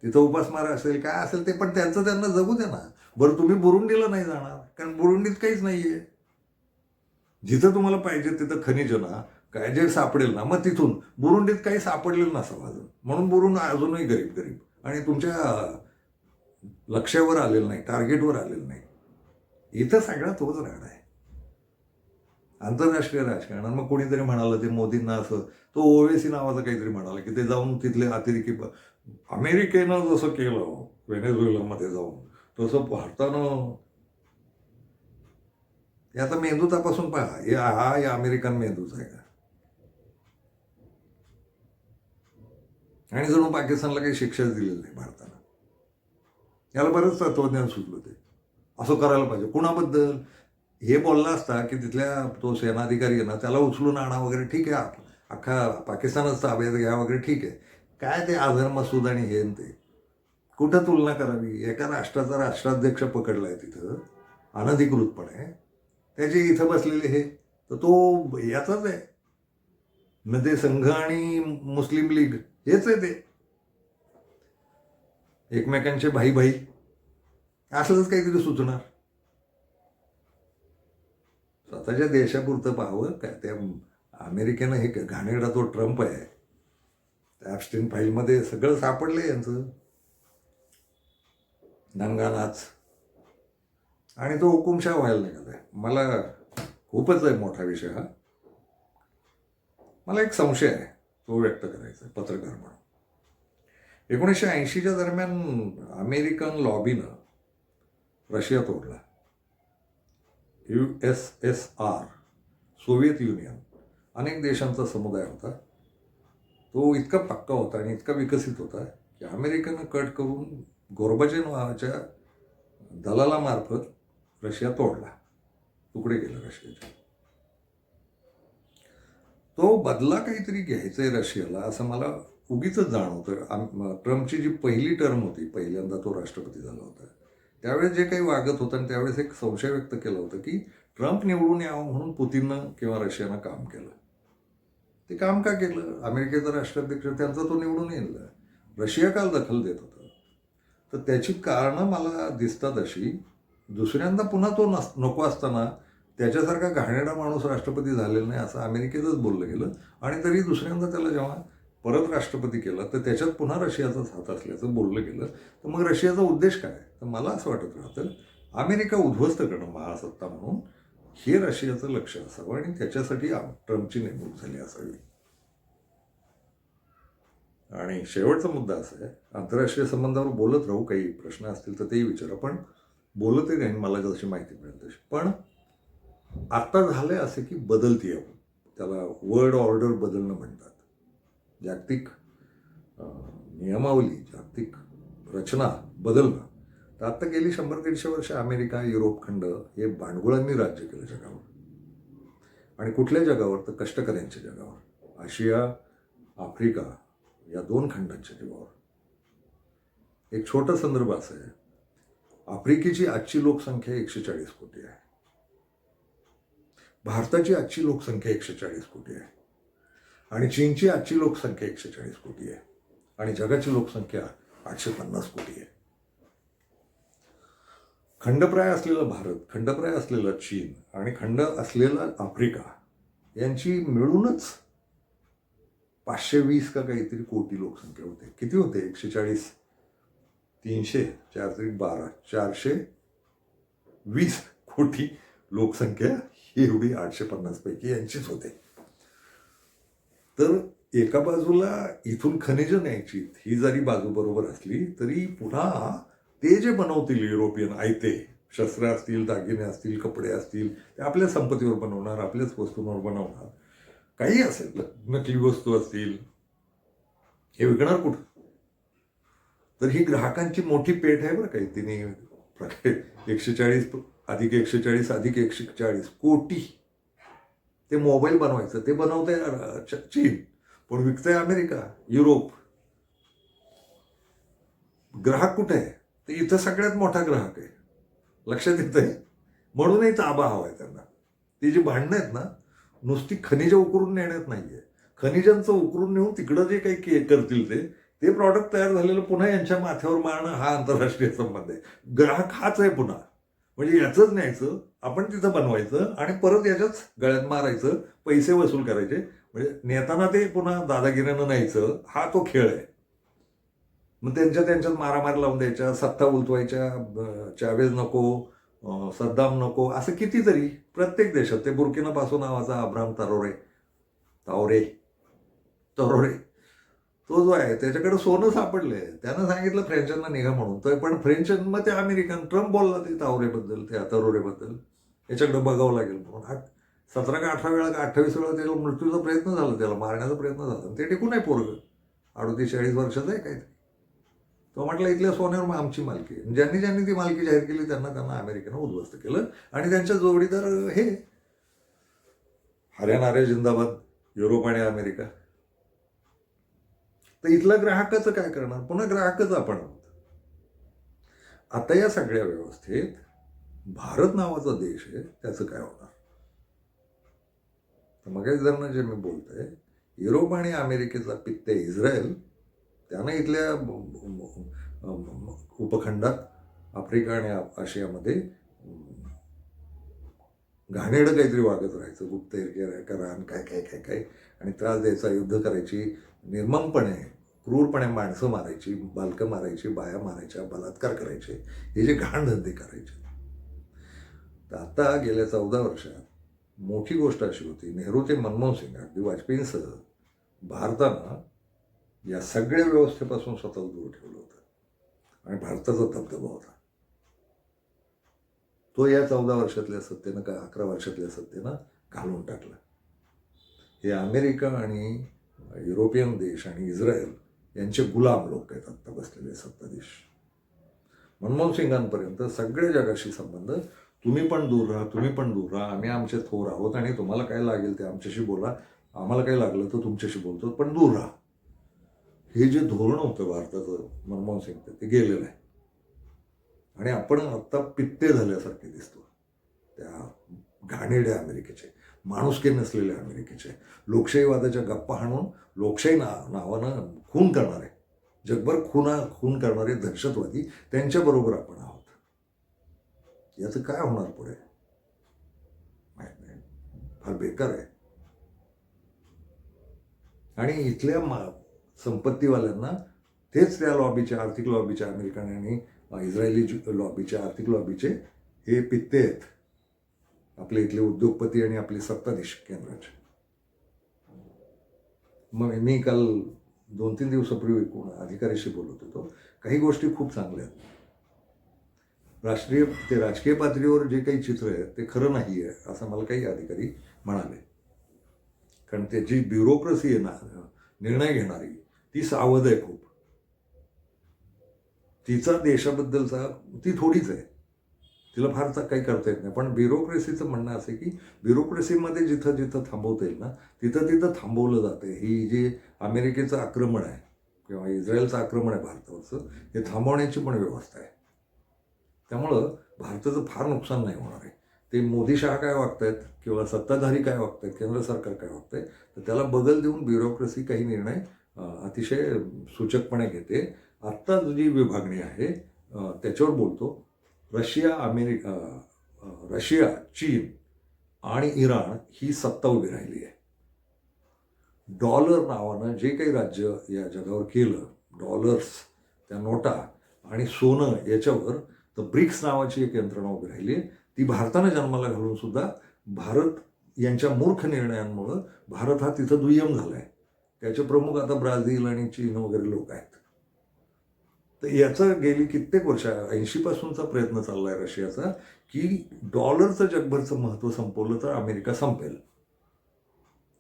तिथं उपासमार असेल काय असेल ते, पण त्यांचं त्यांना जगू दे ना. बरं, तुम्ही बुरुंडीला नाही जाणार कारण बुरुंडीत काहीच नाहीये. जिथं तुम्हाला पाहिजे तिथं खनिज ना, काय जे सापडेल ना, मग तिथून. बुरुंडीत काही सापडलेलं नसावं अजून, म्हणून बुरुंड अजूनही गरीब. आणि तुमच्या लक्ष्यावर आलेलं नाही, टार्गेटवर आलेलं नाही. इथं सगळा तोच राडा आहे आंतरराष्ट्रीय राजकारणात. मग कोणीतरी म्हणालं ते मोदींना असं, तो ओवेसी नावाचं काहीतरी म्हणाला की ते जाऊन तिथले अतिरेकी अमेरिकेनं जसं केलं व्हेनेझुएलामध्ये जाऊन तसं भारतानं. याचा मेंदू तपासून पहा, हा या अमेरिकन मेंदूच आहे का? आणि जणू पाकिस्तानला काही शिक्षाच दिलेली नाही भारतानं. याला बरंच तत्वज्ञान सुचलं ते असं करायला पाहिजे. कुणाबद्दल हे बोलला असता की तिथल्या तो सेनाधिकारी आहे ना त्याला उचलून आणा वगैरे, ठीक आहे, अख्खा पाकिस्तानच ताब्यात घ्या वगैरे, ठीक आहे. काय ते आझर मसूद आणि हे ते कुठं तुलना करावी? एका राष्ट्राचा राष्ट्राध्यक्ष पकडलाय तिथं अनधिकृतपणे, त्याचे इथं बसलेले हे, तर तो याचाच आहे मध्ये संघ आणि मुस्लिम लीग हेच आहे, ते एकमेकांचे भाई भाई असलंच काहीतरी सुचणार. स्वतःच्या देशापुरतं पाहावं काय? त्या अमेरिकेनं हे घाणेरडा तो ट्रम्प आहे, त्या ॲप्स्टीन फाईलमध्ये सगळं सापडलंय यांचं दंगानाच, आणि तो हुकुमशाह व्हायला निघालाय. मला खूपच आहे मोठा विषय हा. मला एक संशय आहे, तो व्यक्त करायचा पत्रकार म्हणून. 1980च्या दरम्यान अमेरिकन लॉबीनं रशिया तोडला. USSR, सोव्हिएत युनियन, अनेक देशांचा समुदाय होता. तो इतका पक्का होता आणि इतका विकसित होता की अमेरिकेनं कट करून गोर्बाचेव नावाच्या दलालामार्फत रशिया तोडला, तुकडे केले रशियाचे. तो बदला काहीतरी घ्यायचा आहे रशियाला असं मला उगीच जाणवतं. ट्रम्पची जी पहिली टर्म होती, पहिल्यांदा तो राष्ट्रपती झाला होता, त्यावेळेस जे काही वागत होतं आणि त्यावेळेस एक संशय व्यक्त केला होता की ट्रम्प निवडून यावं म्हणून पुतीननं किंवा रशियानं काम केलं. ते काम का केलं? अमेरिकेचा राष्ट्राध्यक्ष त्यांचा तो निवडून येईल, रशिया काल दखल देत होता. तर त्याची कारणं मला दिसतात अशी, दुसऱ्यांदा पुन्हा तो नको असताना त्याच्यासारखा घाणेरडा माणूस राष्ट्रपती झालेला नाही असं अमेरिकेतच बोललं गेलं, आणि तरी दुसऱ्यांदा त्याला जेव्हा परत राष्ट्रपती केला तर त्याच्यात पुन्हा रशियाचाच हात असल्याचं बोललं गेलं. तर मग रशियाचा उद्देश काय? तर मला असं वाटत राहतं अमेरिका उद्ध्वस्त करणं महासत्ता म्हणून हे रशियाचं लक्ष असावं, आणि त्याच्यासाठी ट्रम्पची नेमणूक झाली असावी. आणि शेवटचा मुद्दा असा आहे, आंतरराष्ट्रीय संबंधावर बोलत राहू, काही प्रश्न असतील तर तेही विचारा, पण बोलतही राहीन मला जशी माहिती मिळेल तशी. पण आता झालंय असं की बदलती आहे, त्याला वर्ल्ड ऑर्डर बदलणं म्हणतात. जागतिक नियमावली, जागतिक रचना बदलणं. तर आता गेली 100-150 वर्ष अमेरिका, युरोप खंड हे भांडगुळांनी राज्य केलं जगावर. आणि कुठल्या जगावर? तर कष्टकऱ्यांच्या जगावर. आशिया, आफ्रिका या 2 खंडांच्या जगावर. एक छोटा संदर्भ असा आहे, आफ्रिकेची आजची लोकसंख्या 140 कोटी आहे, भारताची आजची लोकसंख्या 140 कोटी आहे, आणि चीनची आजची लोकसंख्या 140 कोटी आहे, आणि जगाची लोकसंख्या 850 कोटी आहे. खंडप्राय असलेला भारत, खंडप्राय असलेला चीन आणि खंड असलेला आफ्रिका यांची मिळूनच 520 का काहीतरी कोटी लोकसंख्या होते. किती होते? 140, 300, 412, 420 कोटी लोकसंख्या ही एवढी 850 पैकी यांचीच होते. तर एका बाजूला इथून खनिजं न्यायची ही जरी बाजू बरोबर असली तरी पुन्हा ते जे बनवतील युरोपियन आयते, शस्त्र असतील, दागिने असतील, कपडे असतील, ते आपल्या संपत्तीवर बनवणार, आपल्याच वस्तूंवर बनवणार, काही असेल, नकली वस्तू असतील, हे विकणार कुठं? तर ही ग्राहकांची मोठी पेठ आहे बरं काही. तिने 140 अधिक 140 अधिक 140 कोटी ते मोबाईल बनवायचं, ते बनवतंय चीन, पण विकतंय अमेरिका, युरोप. ग्राहक कुठे आहे? तर इथं सगळ्यात मोठा ग्राहक आहे. लक्षात येत आहे? म्हणूनही ताबा हवा आहे त्यांना. ती जी भांडणं आहेत ना, नुसती खनिजं उकरून नेण्यात नाहीये, खनिजांचं उकरून नेऊन तिकडं जे काही करतील ते प्रॉडक्ट तयार झालेलं पुन्हा यांच्या माथ्यावर मारणं हा आंतरराष्ट्रीय संबंध आहे. ग्राहक हाच आहे पुन्हा. म्हणजे याचंच न्यायचं, आपण तिथं बनवायचं आणि परत याच्याच गळ्यात मारायचं, पैसे वसूल करायचे. म्हणजे नेताना ते पुन्हा दादागिरीनं न्यायचं, हा तो खेळ आहे. मग त्यांच्यात मारामार लावून द्यायच्या, सत्ता उलटवायच्या, चावेज नको, सद्दाम नको, असं कितीतरी प्रत्येक देशात. ते बुर्किना फासो नावाचा अब्राम तावरे तो जो आहे त्याच्याकडे सोनं सापडलंय. त्यानं सांगितलं फ्रेंचांना निघा म्हणून. तर पण फ्रेंच मग ते अमेरिकन ट्रम्प बोलला ते तरोरेबद्दल याच्याकडे बघावं लागेल म्हणून. 17 का 18 वेळा का 28 वेळा त्याला मृत्यूचा प्रयत्न झाला, त्याला मारण्याचा प्रयत्न झाला. ते टिकून आहे पोरगं, 38-40 वर्षाचं आहे काहीतरी. तो म्हटलं इथल्या सोन्यावर मग आमची मालकी आहे. ज्यांनी ती मालकी जाहीर केली त्यांना अमेरिकेनं उद्ध्वस्त केलं. आणि त्यांच्या जोडीदार हे हरियाणा जिंदाबाद, युरोप आणि अमेरिका. तर इथल्या ग्राहकाचं काय करणार? पुन्हा ग्राहकच आपण आहोत. आता या सगळ्या व्यवस्थेत भारत नावाचा देश आहे, त्याचं काय होणार? तर मग जर जे मी बोलतोय, युरोप आणि अमेरिकेचा पित्त इस्रायल, त्यानं इथल्या उपखंडात आफ्रिका आणि आशियामध्ये घाणेरडं काहीतरी वागत राहायचं, गुप्तहेर करा आणि काय आणि त्रास द्यायचा, युद्ध करायची, निर्ममपणे क्रूरपणे माणसं मारायची, बालकं मारायची, बाया मारायच्या, बलात्कार करायचे, हे जे घाण धंदे करायचे. तर आता गेल्या 14 वर्षात मोठी गोष्ट अशी होती, नेहरू ते मनमोहन सिंग, अगदी वाजपेयींसह भारतानं या सगळ्या व्यवस्थेपासून स्वतःला दूर ठेवलं होतं आणि भारताचा दबदबा होता. तो या 14 वर्षातल्या सत्तेनं का 11 वर्षातल्या सत्तेनं घालून टाकला. हे अमेरिका आणि युरोपियन देश आणि इस्रायल यांचे गुलाम लोक आहेत आत्ता बसलेले सत्ताधीश. मनमोहन सिंगांपर्यंत सगळ्या जगाशी संबंध, तुम्ही पण दूर राहा, आम्ही आमचे थोर आहोत आणि तुम्हाला काय लागेल ते आमच्याशी बोला, आम्हाला काय लागलं तर तुमच्याशी बोलतो, पण दूर राहा. हे जे धोरण होतं भारताचं मनमोहन सिंग, ते गेलेलं आहे. आणि आपण आत्ता पित्ते झाल्यासारखे दिसतो त्या घाणेरड्या अमेरिकेचे, माणुसकी नसलेल्या अमेरिकेचे, लोकशाहीवादाच्या गप्पा हाणून लोकशाही नावानं खून करणारे, जगभर खून करणारे दहशतवादी, त्यांच्याबरोबर आपण आहोत. याचं काय होणार पुढे माहीत नाही. फार बेकार आहे. आणि इथल्या संपत्तीवाल्यांना तेच त्या लॉबीच्या, आर्थिक लॉबीच्या, अमेरिकन आणि इस्रायली लॉबीच्या, आर्थिक लॉबीचे हे पित्ते आहेत, आपले इथले उद्योगपती आणि आपले सत्ताधीश केंद्राचे. मग मी काल 2-3 दिवसापूर्वी कोण अधिकाऱ्याशी बोलत होतो. काही गोष्टी खूप चांगल्या आहेत. राजकीय पातळीवर जे काही चित्र आहे ते खरं नाही आहे असं मला काही अधिकारी म्हणाले. कारण त्याची ब्युरोक्रेसी आहे ना, निर्णय घेणारी, ती सावध आहे खूप. तिचा देशाबद्दलचा ती थोडीच आहे, तिला फार काही करता येत नाही. पण ब्युरोक्रेसीचं म्हणणं असं आहे की ब्युरोक्रेसीमध्ये जिथं थांबवता येईल ना तिथं थांबवलं जातं. ही जे अमेरिकेचं आक्रमण आहे किंवा इस्रायलचं आक्रमण आहे भारतावरचं, हे थांबवण्याची पण व्यवस्था आहे. त्यामुळं भारताचं फार नुकसान नाही होणार आहे. ते मोदी शहा काय वागतायत किंवा सत्ताधारी काय वागतायत, केंद्र सरकार काय वागतंय, तर त्याला बगल देऊन ब्युरोक्रेसी काही निर्णय अतिशय सूचकपणे घेते. आत्ता जी विभागणी आहे त्याच्यावर बोलतो. रशिया, चीन आणि इराण ही सत्ता उभी राहिली आहे. डॉलर नावानं जे काही राज्य या जगावर केलं, डॉलर्स, त्या नोटा आणि सोनं, याच्यावर तर ब्रिक्स नावाची एक यंत्रणा उभी राहिली आहे. ती भारतानं जन्माला घालून सुद्धा भारत यांच्या मूर्ख निर्णयांमुळं भारत हा तिथं दुय्यम झाला आहे. त्याचे प्रमुख आता ब्राझील आणि चीन वगैरे लोक आहेत. तर याचं गेली कित्येक वर्ष 80पासूनचा प्रयत्न चालला आहे रशियाचा की डॉलरचं जगभरचं महत्त्व संपवलं तर अमेरिका संपेल.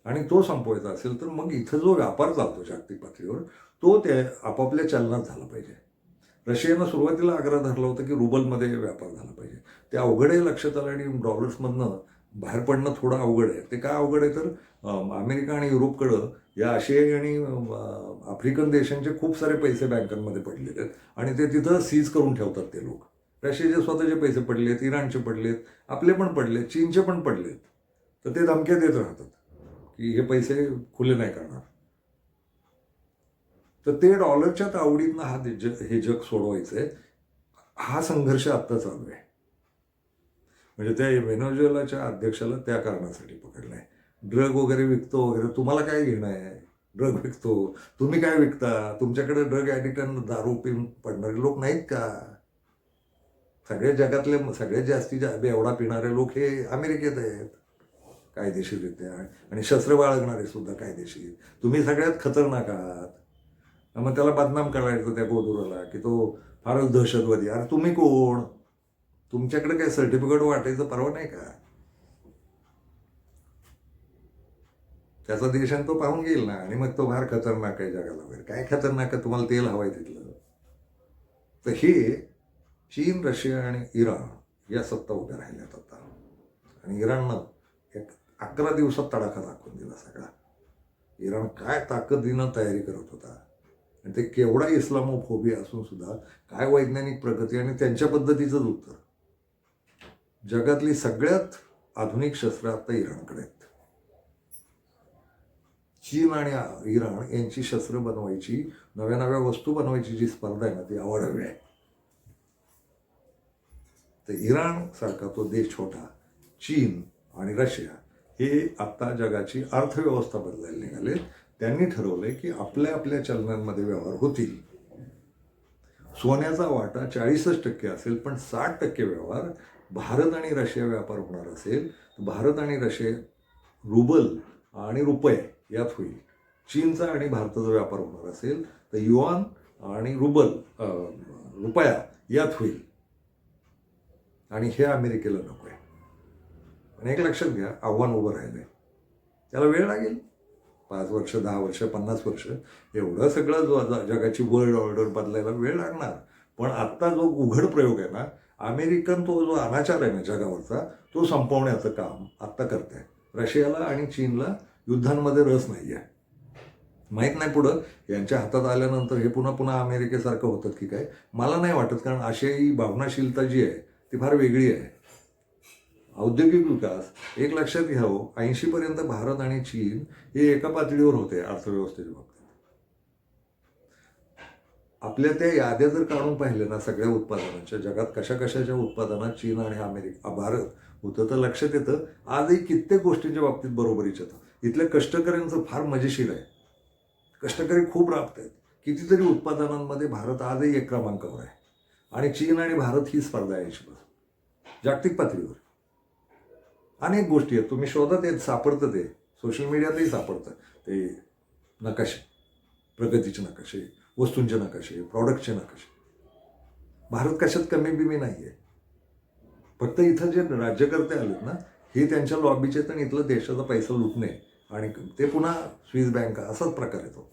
आणि तो संपवायचा असेल तर मग इथं जो व्यापार चालतो जागतिक पातळीवर तो त्या आपापल्या चलनात झाला पाहिजे. रशियानं सुरुवातीला आग्रह धरला होता की रुबलमध्ये व्यापार झाला पाहिजे. ते अवघड आहे लक्षात आलं आणि डॉलर्समधनं बाहेर पडणं थोडं अवघड आहे. ते काय अवघड आहे तर अमेरिका आणि युरोपकडं या आशियाई आणि आफ्रिकन देशांचे खूप सारे पैसे बँकांमध्ये पडलेले आहेत आणि ते तिथं सीज करून ठेवतात ते लोक. रशियाचे स्वतःचे पैसे पडलेत, इराणचे पडलेत, आपले पण पडलेत, चीनचे पण पडलेत. तर ते धमक्या देत राहतात की हे पैसे खुले नाही करणार. तर ते डॉलरच्या तावडीतनं हे जग सोडवायचं आहे. हा संघर्ष आत्ता चालू आहे. म्हणजे त्या व्हेनेझुएलाच्या अध्यक्षाला त्या कारणासाठी पकडलं आहे. ड्रग वगैरे विकतो वगैरे, तुम्हाला काय घेणं आहे? ड्रग विकतो. तुम्ही काय विकता? तुमच्याकडे ड्रग ॲडिक्ट आणि दारू पिऊन पडणारे लोक नाहीत का? सगळ्या जगातले सगळ्यात जास्ती एवढा पिणारे लोक हे अमेरिकेत आहेत कायदेशीररित्या, आणि शस्त्र बाळगणारे सुद्धा कायदेशीर. तुम्ही सगळ्यात खतरनाक आहात. मग त्याला बदनाम करायचं त्या गोदुराला की तो फारच दहशतवादी. अरे तुम्ही कोण? तुमच्याकडे काय सर्टिफिकेट वाटायचं परवा नाही का? त्याचा देश आणि तो पाहून गेल ना, आणि मग तो फार खतरनाक आहे जगाला वगैरे. काय खतरनाक आहे? तुम्हाला तेल हवंय तिथलं. तर हे चीन, रशिया आणि इराण या सत्ता उभ्या राहिल्यात आता. आणि इराणनं एक 11 दिवसात तडाखा दाखवून दिला सगळा. इराण काय ताकदीनं तयारी करत होता, आणि ते केवढा इस्लामोफोबिया असून सुद्धा काय वैज्ञानिक प्रगती आणि त्यांच्या पद्धतीचंच उत्तर. जगातली सगळ्यात आधुनिक शस्त्र आता इराणकडे आहेत. चीन आणि इराण यांची शस्त्र बनवायची, नव्या नव्या वस्तू बनवायची जी स्पर्धा आहे ना, ती आवडावी आहे. तर इराण सारखा तो देश छोटा, चीन आणि रशिया हे आत्ता जगाची अर्थव्यवस्था बदलायला निघाले. त्यांनी ठरवलंय की आपल्या आपल्या चलनांमध्ये व्यवहार होतील. सोन्याचा वाटा 40% असेल, पण 60% व्यवहार भारत आणि रशिया व्यापार होणार असेल तर भारत आणि रशिया रुबल आणि रुपये यात होईल. चीनचा आणि भारताचा व्यापार होणार असेल तर युआन आणि रुपया यात होईल. आणि हे अमेरिकेला नको आहे. पण एक लक्षात घ्या, आव्हान उभं राहिलं आहे. त्याला वेळ लागेल. 5 वर्ष, 10 वर्ष, 50 वर्ष, एवढं सगळं जगाची वर्ल्ड ऑर्डर बदलायला वेळ लागणार. पण आत्ता जो उघड प्रयोग आहे ना, अमेरिकन तो जो अनाचार आहे ना जगावरचा, तो संपवण्याचं काम आत्ता करत आहे. रशियाला आणि चीनला युद्धांमध्ये रस नाही आहे. माहीत नाही पुढं यांच्या हातात आल्यानंतर हे पुन्हा पुन्हा अमेरिकेसारखं होतं की काय, मला नाही वाटत. कारण आशियाई भावनाशीलता जी आहे ती फार वेगळी आहे. औद्योगिक विकास एक लक्षात घ्यावं, 80% भारत आणि चीन हे एका पातळीवर होते अर्थव्यवस्थेच्या बाबतीत. आपल्या त्या याद्या जर काढून पाहिल्या ना सगळ्या उत्पादनांच्या, जगात कशा कशाच्या उत्पादनात चीन आणि भारत होतं, तर लक्षात येतं आजही कित्येक गोष्टींच्या बाबतीत बरोबरीच येतं. इथल्या कष्टकऱ्यांचं फार मजेशीर आहे. कष्टकरी खूप राबत आहेत. कितीतरी उत्पादनांमध्ये भारत आजही 1 क्रमांकावर आहे. आणि चीन आणि भारत ही स्पर्धा आहे जागतिक पातळीवर. अनेक गोष्टी आहेत, तुम्ही शोधत आहेत, सापडतं. ते सोशल मीडियातही सापडतं. ते नकाशे, प्रगतीचे नकाशे, वस्तूंचे नकाशे, प्रॉडक्टचे नकाशे. भारत कशात कमी बिमी नाही आहे. फक्त इथं जे राज्यकर्ते आलेत ना, हे त्यांच्या लॉबीचे तर इथलं देशाचा पैसा लुटणे आणि ते पुन्हा स्विस बँका असाच प्रकार येतो.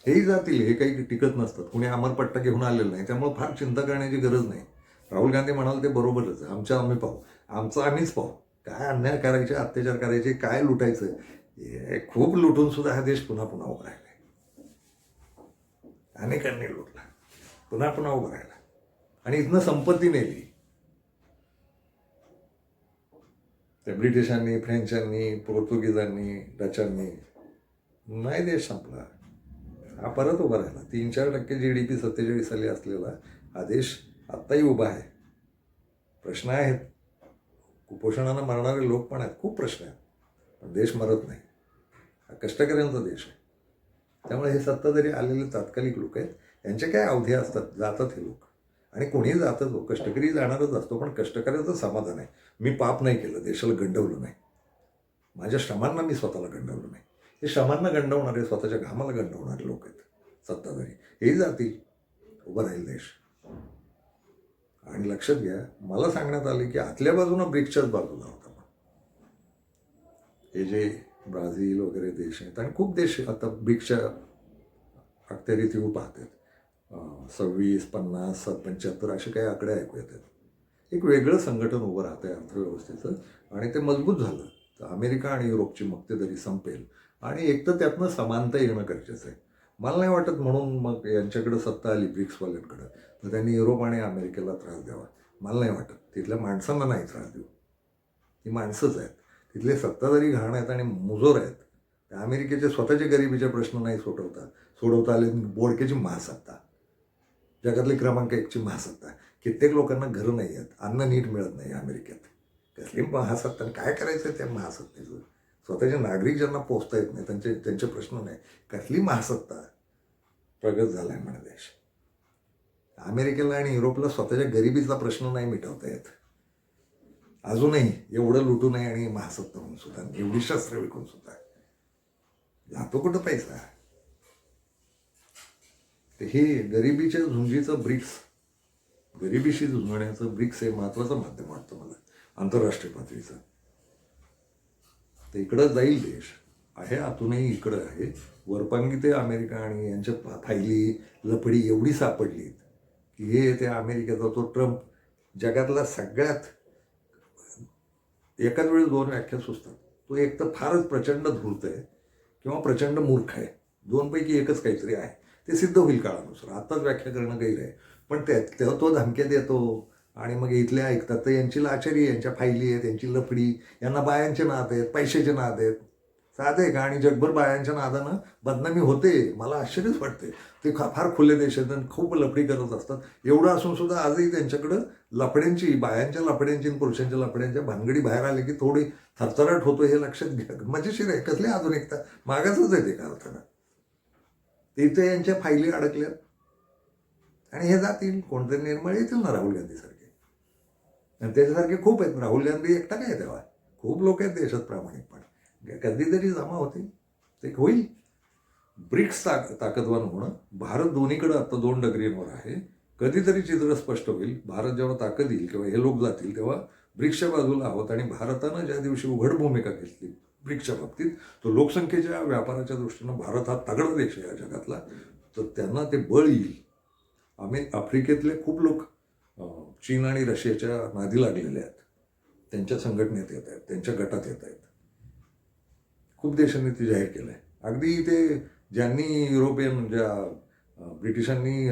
हेही जातील, हे काही टिकत नसतात. कुणी अमरपट्टा घेऊन आलेलं नाही, त्यामुळे फार चिंता करण्याची गरज नाही. राहुल गांधी म्हणाल ते बरोबरच आहे. आम्ही पाहू, आमचं आम्हीच पाहू. काय अन्याय करायचे, अत्याचार करायचे, काय लुटायचं, खूप लुटून सुद्धा हा देश पुन्हा पुन्हा उभा राहिला. अनेकांनी लुटला, पुन्हा पुन्हा उभा राहिला आणि इथनं संपत्ती नेली. त्या ब्रिटिशांनी, फ्रेंचांनी, पोर्तुगीजांनी, डचांनी, नाही देश संपला. हा परत उभा राहिला. 3-4% GDP 47 साली असलेला हा देश आत्ताही उभा आहे. प्रश्न आहेत, कुपोषणानं मरणारे लोक पण आहेत, खूप प्रश्न आहेत, पण देश मरत नाही. हा कष्टकऱ्यांचा देश आहे. त्यामुळे हे सत्ता जरी आलेले तात्कालिक लोक आहेत, यांचे काय अवधी असतात, जातात हे लोक. आणि कोणीही जातच हो, कष्टकरी जाणारच असतो. पण कष्टकऱ्याचं समाधान आहे, मी पाप नाही केलं, देशाला गंडवलं नाही, माझ्या श्रमांना मी स्वतःला गंडवलं नाही. हे श्रमांना गंडवणारे, स्वतःच्या घामाला गंडवणारे लोक आहेत सत्ताधारी. हेही जातील, उभं राहील देश. आणि लक्षात घ्या, मला सांगण्यात आले की आतल्या बाजूनं ब्रिक्सच्याच बाजूला होता. हे जे ब्राझील वगैरे देश आहेत, आणि खूप देश आता ब्रिक्सच्या अखत्यारीत येऊ पाहतात. 26, 50, 75 असे काही आकडे ऐकू येतात. एक वेगळं संघटन उभं राहतं आहे अर्थव्यवस्थेचं, आणि ते मजबूत झालं तर अमेरिका आणि युरोपची मक्तेदारी संपेल. आणि एक तर त्यातनं समानता येणं गरजेचं आहे. मला नाही वाटत म्हणून मग यांच्याकडं सत्ता आली ब्रिक्सवाल्यांकडं तर त्यांनी युरोप आणि अमेरिकेला त्रास द्यावा. मला नाही वाटत. तिथल्या माणसांना नाही त्रास देऊ. ती माणसंच आहेत. तिथले सत्ताधारी घाण आहेत आणि मुजोर आहेत. त्या अमेरिकेचे स्वतःचे गरिबीचे प्रश्न नाही सोडवता आले. बोडकेची महासत्ता, जगातली क्रमांक 1ची महासत्ता. कित्येक लोकांना घरं नाही आहेत, अन्न नीट मिळत नाही अमेरिकेत. कसली महासत्ता, काय करायचं त्या महासत्तेचं? स्वतःचे नागरिक ज्यांना पोचता येत नाही त्यांचे प्रश्न नाही. कसली महासत्ता प्रगत झालाय म्हणे देश. अमेरिकेला आणि युरोपला स्वतःच्या गरिबीचा प्रश्न नाही मिटवता येत अजूनही, एवढं लुटू नये आणि महासत्ता म्हणून सुद्धा, एवढी शस्त्र विकून सुद्धा. जातो कुठं पैसा? ते हे गरिबीच्या झुंजीचं ब्रिक्स, गरिबीशी झुंजण्याचं ब्रिक्स हे महत्वाचं माध्यम वाटतं मला आंतरराष्ट्रीय पातळीचं. तर इकडं जाईल देश आहे, आतूनही इकडं आहे. वरपांगी ते अमेरिका आणि यांच्या फायली लफडी एवढी सापडलीत की हे त्या अमेरिकेचा तो ट्रम्प जगातला सगळ्यात, एकाच वेळेस दोन व्याख्या सुचतात. तो एक तर फारच प्रचंड धूर्त आहे किंवा प्रचंड मूर्ख आहे, दोनपैकी एकच काहीतरी आहे. ते सिद्ध होईल काळानुसार, आत्ताच व्याख्या करणं गैर आहे. पण तेव्हा तो धमक्या देतो आणि मग इथले ऐकतात. तर यांची लाचारी, यांच्या फायली आहेत, यांची लफडी, यांना बायांचे नाद आहेत, पैशाचे नाद आहेत. साधं आहे का? आणि जगभर बायांच्या नादानं बदनामी होते. मला आश्चर्यच वाटते. ते फार खुले देश आहेत आणि खूप लफडी करत असतात. एवढं असून सुद्धा आजही त्यांच्याकडं लफड्यांची, बायांच्या लफड्यांची आणि पुरुषांच्या लफड्यांच्या भानगडी बाहेर आले की थोडी थरथराट होतो, हे लक्षात घ्या. मजेशीर आहे. कसली आधुनिकता, मागासच आहे ते का अर्थानं. तिथे यांच्या फायली अडकल्यात आणि हे जातील, कोणतरी निर्मळ येतील ना राहुल गांधी सारखे. आणि त्याच्यासारखे खूप आहेत. राहुल गांधी एकटा काय तेव्हा, खूप लोक आहेत देशात प्रामाणिकपणे. कधीतरी जमा होतील, ते होईल. ब्रिक्स ताकदवान होणं. भारत दोन्हीकडे आता 2 डगरींवर आहे. कधीतरी चित्र स्पष्ट होईल. भारत जेव्हा ताकद येईल किंवा हे लोक जातील तेव्हा ब्रिक्सच्या बाजूला आहोत. आणि भारतानं ज्या दिवशी उघड भूमिका घेतली ब्रिक्सच्या बाबतीत, तो लोकसंख्येच्या व्यापाराच्या दृष्टीनं भारत हा तगडा देश आहे या जगातला, तर त्यांना ते बळ येईल. आफ्रिकेतले खूप लोक चीन आणि रशियाच्या नादी लागलेले आहेत, त्यांच्या संघटनेत येत आहेत, त्यांच्या गटात येत आहेत. खूप देशांनी ते जाहीर केलं आहे. अगदी ते ज्यांनी युरोपियन, ज्या ब्रिटिशांनी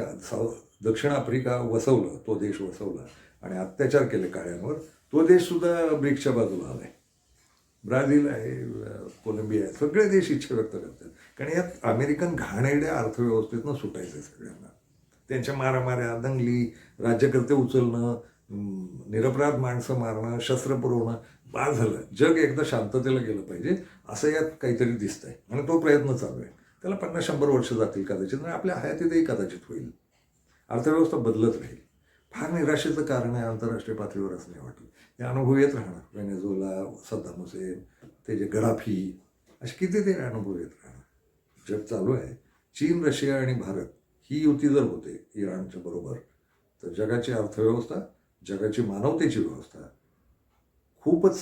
दक्षिण आफ्रिका वसवलं, तो देश वसवला आणि अत्याचार केले काळ्यांवर, तो देशसुद्धा ब्रिक्सच्या बाजूला आला आहे. ब्राझील आहे, कोलंबिया आहे, सगळे देश इच्छा व्यक्त करतात. कारण यात अमेरिकन घाणेरड्या अर्थव्यवस्थेतनं सुटायचं आहे सगळ्यांना. त्यांच्या मारामाऱ्या, दंगली, राज्यकर्ते उचलणं, निरपराध माणसं मारणं, शस्त्र पुरवणं, बाद झालं. जग एकदा शांततेला गेलं पाहिजे असं यात काहीतरी दिसतंय आणि तो प्रयत्न चालू आहे. त्याला 50-100 वर्ष जातील कदाचित, आणि आपल्या हयातीतही कदाचित होईल. अर्थव्यवस्था बदलत राहील. फार निराशेचं कारण आहे आंतरराष्ट्रीय पातळीवर असं नाही वाटलं. हे अनुभव येत राहणार. व्हेनेझुएला, सद्दाम हुसेन, ते जे गडाफी, असे कितीतरी अनुभव येत राहणार. जग चालू आहे. चीन, रशिया आणि भारत ही युती जर होते इराणच्या बरोबर, तर जगाची अर्थव्यवस्था, जगाची मानवतेची व्यवस्था खूपच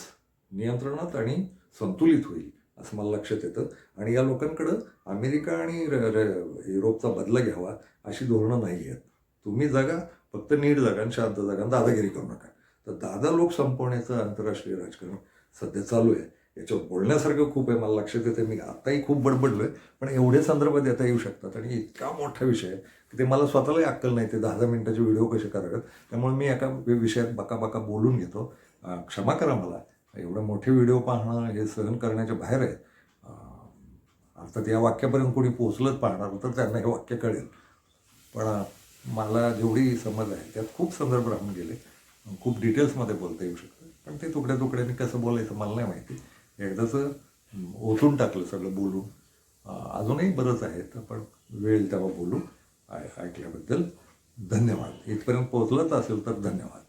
नियंत्रणात आणि संतुलित होईल असं मला लक्षात येतं. आणि या लोकांकडं अमेरिका आणि युरोपचा बदला घ्यावा अशी धोरणं नाही आहेत. तुम्ही जगा, फक्त नीट जगा आणि शांत जगा, दादागिरी करू नका. तर दादा लोक संपवण्याचं आंतरराष्ट्रीय राजकारण सध्या चालू आहे. याच्यावर बोलण्यासारखं खूप आहे. मला लक्षात येतं, मी आत्ताही खूप बडबडलो आहे, पण एवढे संदर्भ देता येऊ शकतात आणि इतका मोठा विषय आहे की ते मला स्वतःलाही अक्कल नाही ते 10-10 मिनिटाचे व्हिडिओ कसे करावेत. त्यामुळे मी एका विषयात बाका बोलून घेतो. क्षमा करा मला. एवढे मोठे व्हिडिओ पाहणं हे सहन करण्याच्या बाहेर आहे. अर्थात या वाक्यापर्यंत कोणी पोहोचलंच पाहणार तर त्यांना हे वाक्य कळेल. पण मला जेवढी समज आहे त्यात खूप संदर्भ राहून गेले, खूप डिटेल्समध्ये बोलता येऊ शकतं. पण ते तुकड्याने कसं बोलायचं मला नाही माहिती. एकदाचं ओतून टाकलं सगळं बोलून. अजूनही बरंच आहे, तर पण वेळ तेव्हा बोलू. ऐकल्याबद्दल धन्यवाद. इथपर्यंत पोहोचलंच असेल तर धन्यवाद.